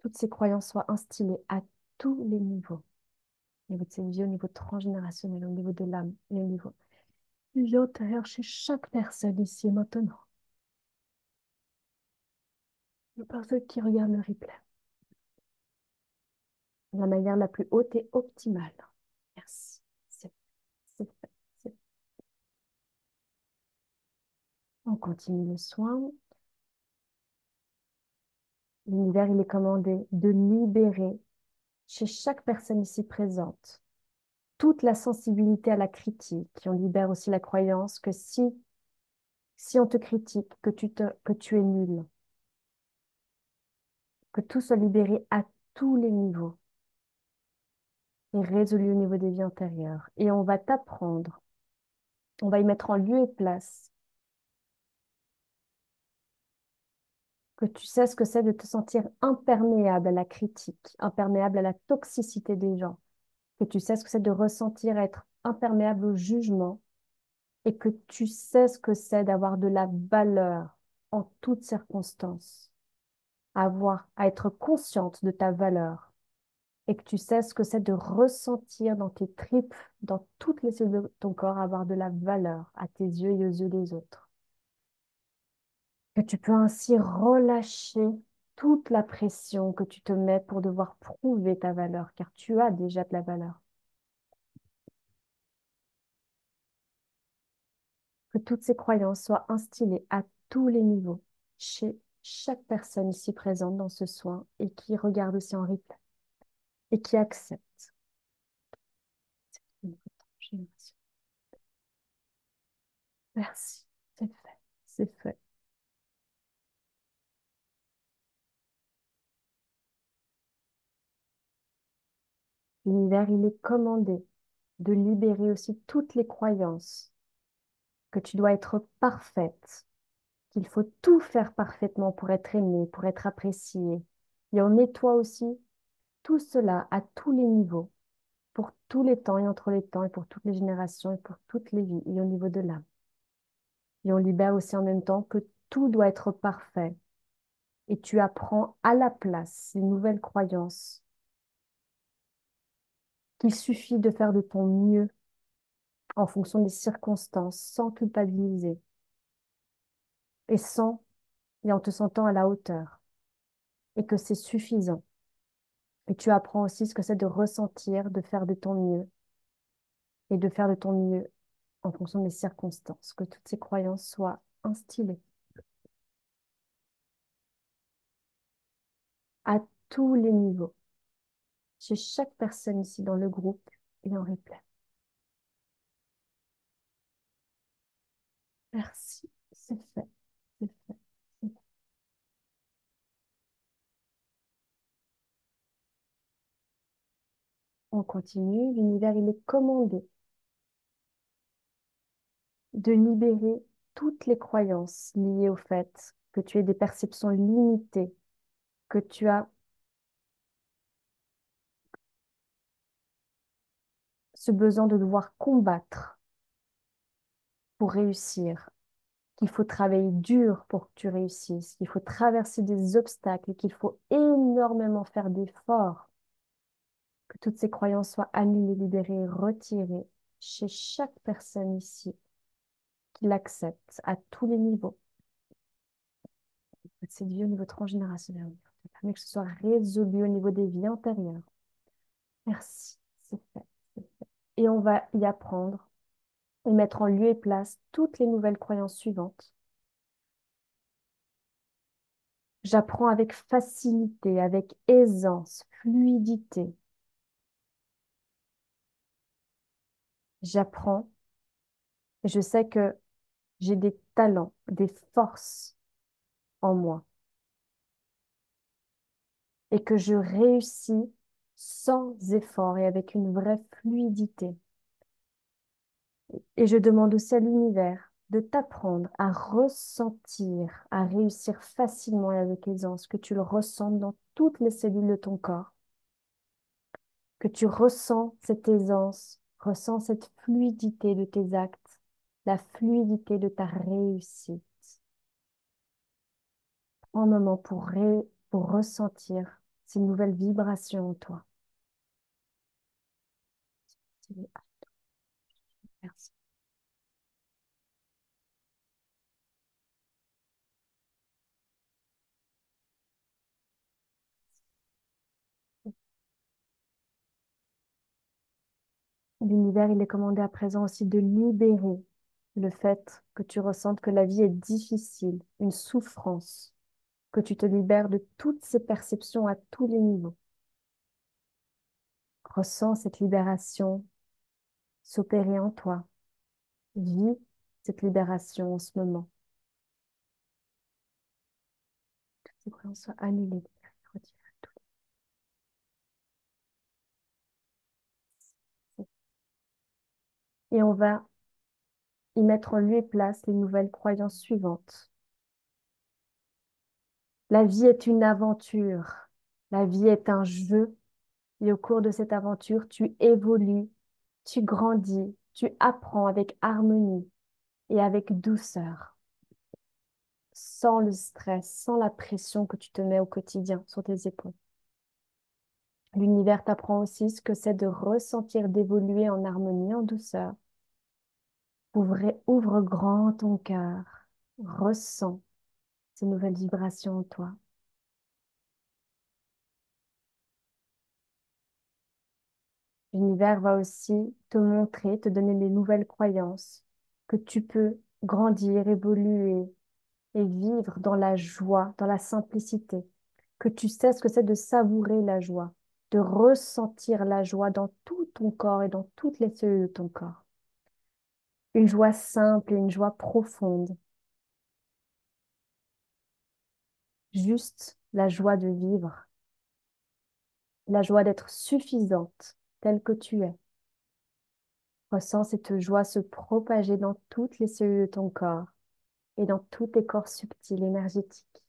Toutes ces croyances soient instillées à tous les niveaux. Au niveau de cette vie, au niveau transgénérationnel, au niveau de l'âme, et au niveau du vie intérieur chez chaque personne ici et maintenant. Les personnes qui regardent le replay de la manière la plus haute et optimale. Merci. C'est fait. c'est- On continue le soin. L'univers, il est commandé de libérer chez chaque personne ici présente toute la sensibilité à la critique. Et on libère aussi la croyance que si on te critique, que tu es nul, que tout soit libéré à tous les niveaux et résolu au niveau des vies antérieures. Et on va t'apprendre, on va y mettre en lieu et place que tu sais ce que c'est de te sentir imperméable à la critique, imperméable à la toxicité des gens, que tu sais ce que c'est de ressentir être imperméable au jugement et que tu sais ce que c'est d'avoir de la valeur en toutes circonstances, à être consciente de ta valeur et que tu sais ce que c'est de ressentir dans tes tripes, dans toutes les cellules de ton corps, avoir de la valeur à tes yeux et aux yeux des autres. Que tu peux ainsi relâcher toute la pression que tu te mets pour devoir prouver ta valeur, car tu as déjà de la valeur. Que toutes ces croyances soient instillées à tous les niveaux, chez chaque personne ici présente dans ce soin et qui regarde aussi en replay et qui accepte. Merci, c'est fait, c'est fait. L'univers, il est commandé de libérer aussi toutes les croyances que tu dois être parfaite, qu'il faut tout faire parfaitement pour être aimé, pour être apprécié. Et on nettoie aussi tout cela à tous les niveaux, pour tous les temps et entre les temps, et pour toutes les générations et pour toutes les vies, et au niveau de l'âme. Et on libère aussi en même temps que tout doit être parfait. Et tu apprends à la place les nouvelles croyances, qu'il suffit de faire de ton mieux en fonction des circonstances, sans culpabiliser et et en te sentant à la hauteur, et que c'est suffisant. Et tu apprends aussi ce que c'est de ressentir, de faire de ton mieux et de faire de ton mieux en fonction des circonstances, que toutes ces croyances soient instillées à tous les niveaux, chez chaque personne ici dans le groupe et en replay. Merci, c'est fait, c'est fait, c'est fait. On continue, l'univers il est commandé de libérer toutes les croyances liées au fait que tu aies des perceptions limitées, que tu as ce besoin de devoir combattre pour réussir, qu'il faut travailler dur pour que tu réussisses, qu'il faut traverser des obstacles, qu'il faut énormément faire d'efforts, que toutes ces croyances soient annulées, libérées, retirées chez chaque personne ici qui l'accepte à tous les niveaux. Cette vie au niveau transgénérationnel, permet que ce soit résolu au niveau des vies antérieures. Merci, c'est fait, c'est fait. Et on va y apprendre et mettre en lieu et place toutes les nouvelles croyances suivantes. J'apprends avec facilité, avec aisance, fluidité. J'apprends et je sais que j'ai des talents, des forces en moi et que je réussis sans effort et avec une vraie fluidité. Et je demande aussi à l'univers de t'apprendre à ressentir, à réussir facilement et avec aisance, que tu le ressentes dans toutes les cellules de ton corps, que tu ressens cette aisance, ressens cette fluidité de tes actes, la fluidité de ta réussite. Prends un moment pour ressentir ces nouvelles vibrations en toi. Merci. L'univers, il est commandé à présent aussi de libérer le fait que tu ressentes que la vie est difficile, une souffrance, que tu te libères de toutes ces perceptions à tous les niveaux. Ressens cette libération s'opérer en toi. Vis cette libération en ce moment. Toutes ces croyances soient annulées, retirées, tout. Et on va y mettre en lieu et place les nouvelles croyances suivantes. La vie est une aventure. La vie est un jeu. Et au cours de cette aventure, tu évolues, tu grandis, tu apprends avec harmonie et avec douceur, sans le stress, sans la pression que tu te mets au quotidien sur tes épaules. L'univers t'apprend aussi ce que c'est de ressentir, d'évoluer en harmonie, en douceur. Ouvre grand ton cœur, ressens ces nouvelles vibrations en toi. L'univers va aussi te montrer, te donner des nouvelles croyances, que tu peux grandir, évoluer et vivre dans la joie, dans la simplicité, que tu sais ce que c'est de savourer la joie, de ressentir la joie dans tout ton corps et dans toutes les cellules de ton corps. Une joie simple et une joie profonde, juste la joie de vivre, la joie d'être suffisante telle que tu es. Ressens cette joie se propager dans toutes les cellules de ton corps et dans tous tes corps subtils, énergétiques.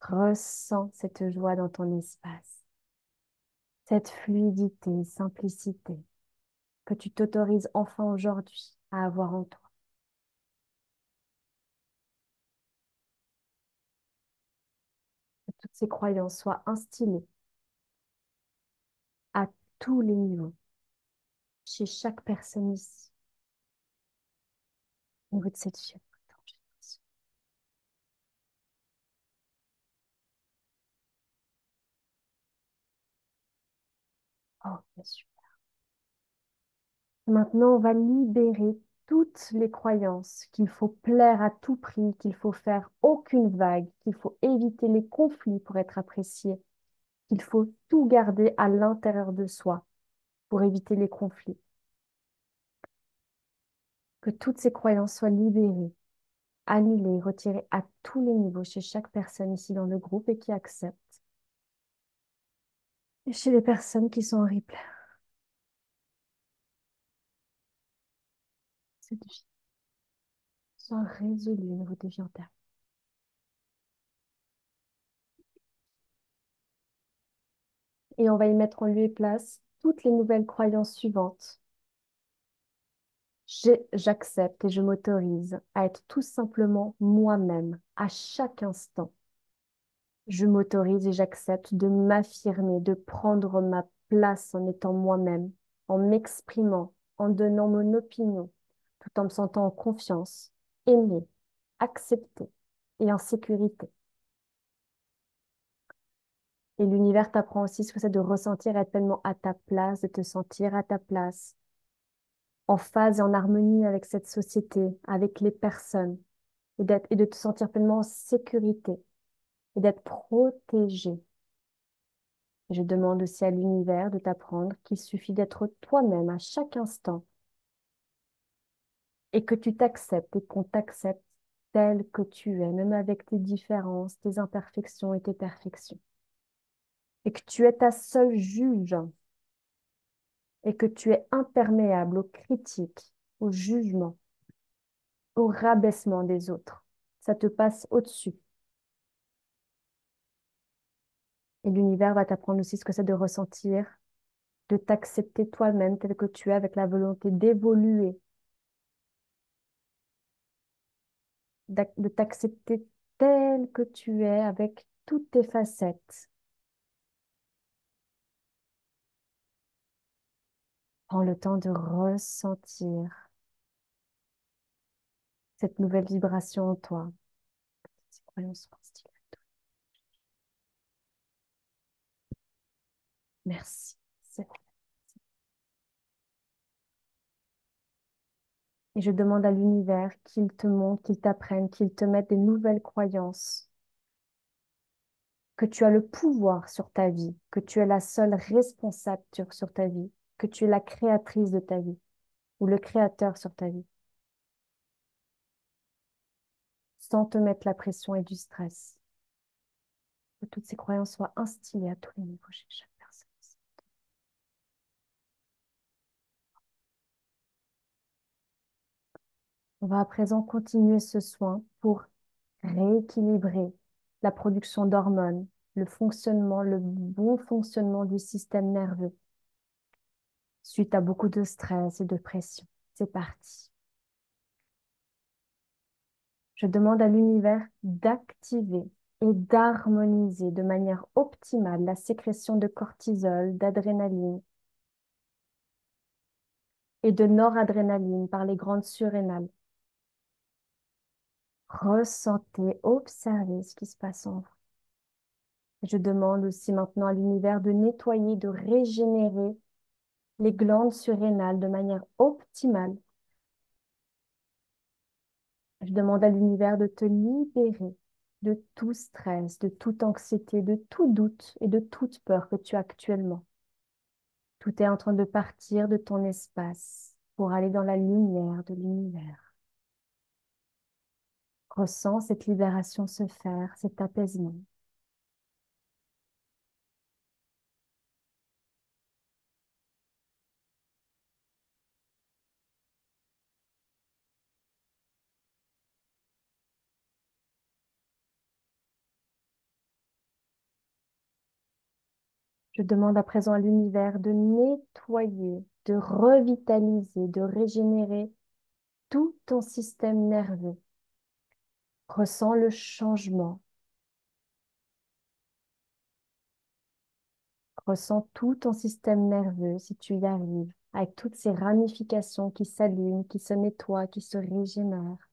Ressens cette joie dans ton espace, cette fluidité, simplicité que tu t'autorises enfin aujourd'hui à avoir en toi. Que toutes ces croyances soient instillées à tous les niveaux, chez chaque personne ici, au niveau de cette vie. Oh, bien sûr. Maintenant, on va libérer toutes les croyances qu'il faut plaire à tout prix, qu'il faut faire aucune vague, qu'il faut éviter les conflits pour être apprécié, qu'il faut tout garder à l'intérieur de soi pour éviter les conflits. Que toutes ces croyances soient libérées, annulées, retirées à tous les niveaux chez chaque personne ici dans le groupe et qui accepte. Et chez les personnes qui sont en replay. Ces défis soient résolus au niveau des vies antérieures. Et on va y mettre en lieu et place toutes les nouvelles croyances suivantes. J'accepte et je m'autorise à être tout simplement moi-même à chaque instant. Je m'autorise et j'accepte de m'affirmer, de prendre ma place en étant moi-même, en m'exprimant, en donnant mon opinion, tout en me sentant en confiance, aimée, acceptée et en sécurité. Et l'univers t'apprend aussi ce que c'est de ressentir, être pleinement à ta place, de te sentir à ta place, en phase et en harmonie avec cette société, avec les personnes, et de te sentir pleinement en sécurité et d'être protégé. Et je demande aussi à l'univers de t'apprendre qu'il suffit d'être toi-même à chaque instant et que tu t'acceptes et qu'on t'accepte tel que tu es, même avec tes différences, tes imperfections et tes perfections. Et que tu es ta seule juge et que tu es imperméable aux critiques, au jugement, au rabaissement des autres. Ça te passe au-dessus. Et l'univers va t'apprendre aussi ce que c'est de ressentir, de t'accepter toi-même tel que tu es avec la volonté d'évoluer, de t'accepter tel que tu es avec toutes tes facettes. Prends le temps de ressentir cette nouvelle vibration en toi. Ces croyances positives. Merci. C'est- Et je demande à l'univers qu'il te montre, qu'il t'apprenne, qu'il te mette des nouvelles croyances, que tu as le pouvoir sur ta vie, que tu es la seule responsable sur ta vie, que tu es la créatrice de ta vie ou le créateur sur ta vie, sans te mettre la pression et du stress. Que toutes ces croyances soient instillées à tous les niveaux chez chaque personne. On va à présent continuer ce soin pour rééquilibrer la production d'hormones, le fonctionnement, le bon fonctionnement du système nerveux suite à beaucoup de stress et de pression. C'est parti. Je demande à l'univers d'activer et d'harmoniser de manière optimale la sécrétion de cortisol, d'adrénaline et de noradrénaline par les glandes surrénales. Ressentez, observez ce qui se passe en vous. Je demande aussi maintenant à l'univers de nettoyer, de régénérer les glandes surrénales de manière optimale. Je demande à l'univers de te libérer de tout stress, de toute anxiété, de tout doute et de toute peur que tu as actuellement. Tout est en train de partir de ton espace pour aller dans la lumière de l'univers. Ressens cette libération se faire, cet apaisement. Je demande à présent à l'univers de nettoyer, de revitaliser, de régénérer tout ton système nerveux. Ressens le changement. Ressens tout ton système nerveux si tu y arrives, avec toutes ces ramifications qui s'allument, qui se nettoient, qui se régénèrent.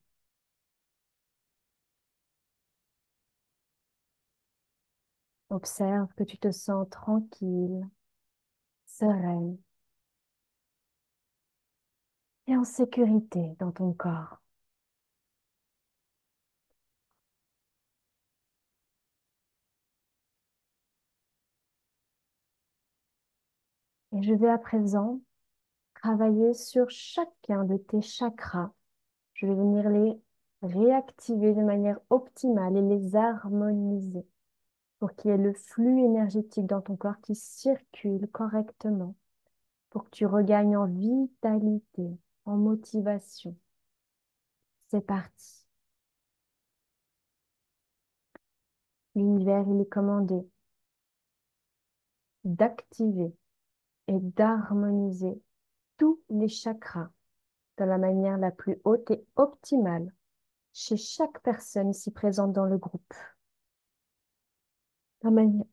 Observe que tu te sens tranquille, sereine et en sécurité dans ton corps. Et je vais à présent travailler sur chacun de tes chakras. Je vais venir les réactiver de manière optimale et les harmoniser pour qu'il y ait le flux énergétique dans ton corps qui circule correctement, pour que tu regagnes en vitalité, en motivation. C'est parti. L'univers, il est commandé d'activer et d'harmoniser tous les chakras de la manière la plus haute et optimale chez chaque personne ici présente dans le groupe. La manière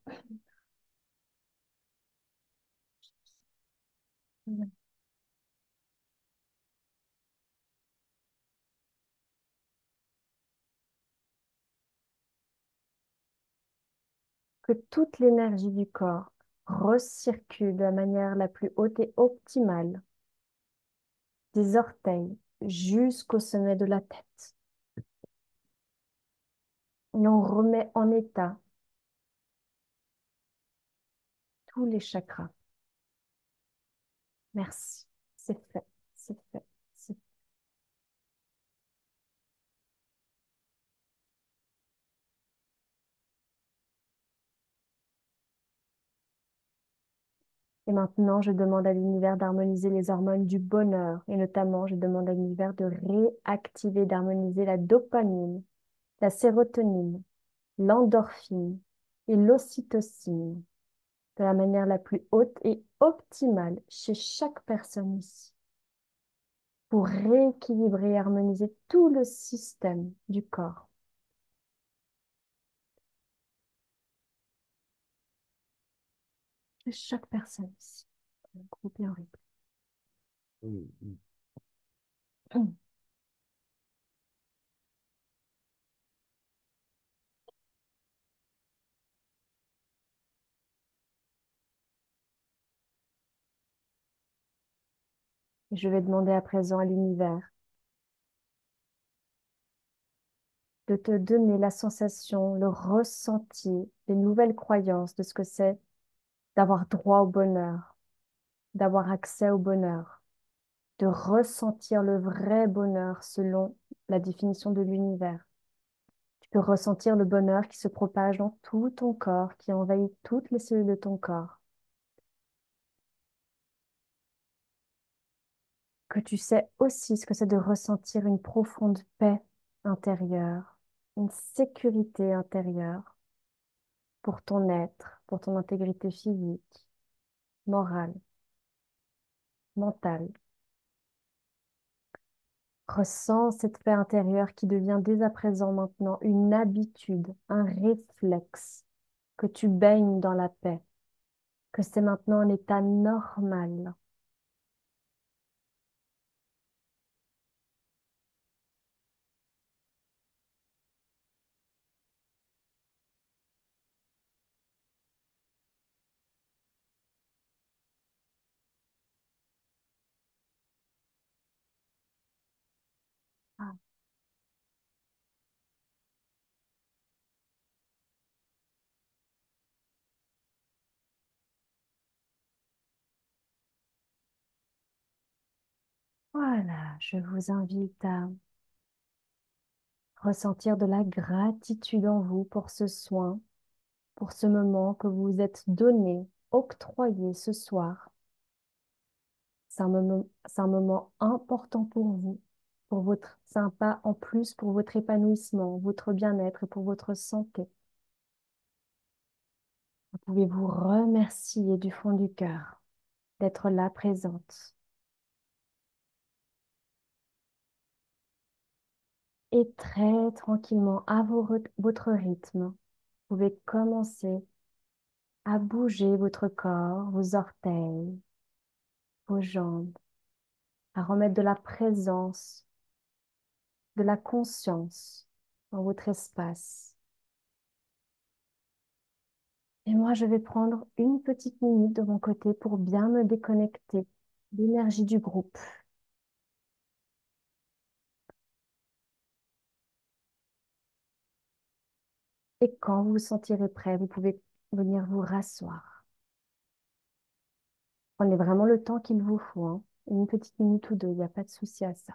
que toute l'énergie du corps recircule de la manière la plus haute et optimale des orteils jusqu'au sommet de la tête. Et on remet en état tous les chakras. Merci. C'est fait. C'est fait. C'est fait. Et maintenant, je demande à l'univers d'harmoniser les hormones du bonheur. Et notamment, je demande à l'univers de réactiver, d'harmoniser la dopamine, la sérotonine, l'endorphine et l'ocytocine de la manière la plus haute et optimale chez chaque personne ici pour rééquilibrer et harmoniser tout le système du corps de chaque personne ici. Un groupe et en rythme. Et je vais demander à présent à l'univers de te donner la sensation, le ressenti, les nouvelles croyances de ce que c'est d'avoir droit au bonheur, d'avoir accès au bonheur, de ressentir le vrai bonheur selon la définition de l'univers. Tu peux ressentir le bonheur qui se propage dans tout ton corps, qui envahit toutes les cellules de ton corps. Que tu sais aussi ce que c'est de ressentir une profonde paix intérieure, une sécurité intérieure pour ton être, pour ton intégrité physique, morale, mentale. Ressens cette paix intérieure qui devient dès à présent maintenant une habitude, un réflexe, que tu baignes dans la paix, que c'est maintenant un état normal. Ah, voilà, je vous invite à ressentir de la gratitude en vous pour ce soin, pour ce moment que vous vous êtes donné, octroyé ce soir. C'est un moment important pour vous, c'est un pas en plus pour votre épanouissement, votre bien-être et pour votre santé. Vous pouvez vous remercier du fond du cœur d'être là présente. Et très tranquillement, à votre rythme, vous pouvez commencer à bouger votre corps, vos orteils, vos jambes, à remettre de la présence, de la conscience dans votre espace Et moi, je vais prendre une petite minute de mon côté pour bien me déconnecter de l'énergie du groupe. Et quand vous vous sentirez prêt, vous pouvez venir vous rasseoir. Prenez vraiment le temps qu'il vous faut, hein. Une petite minute ou deux, il n'y a pas de souci à ça.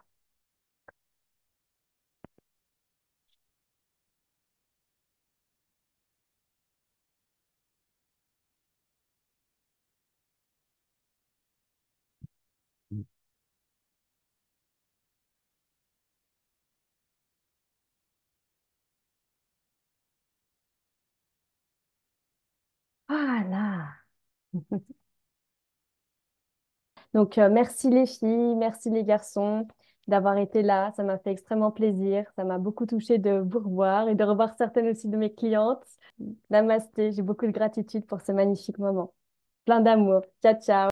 Voilà. Donc, merci les filles, merci les garçons d'avoir été là. Ça m'a fait extrêmement plaisir. Ça m'a beaucoup touché de vous revoir et de revoir certaines aussi de mes clientes. Namasté, j'ai beaucoup de gratitude pour ce magnifique moment. Plein d'amour. Ciao, ciao.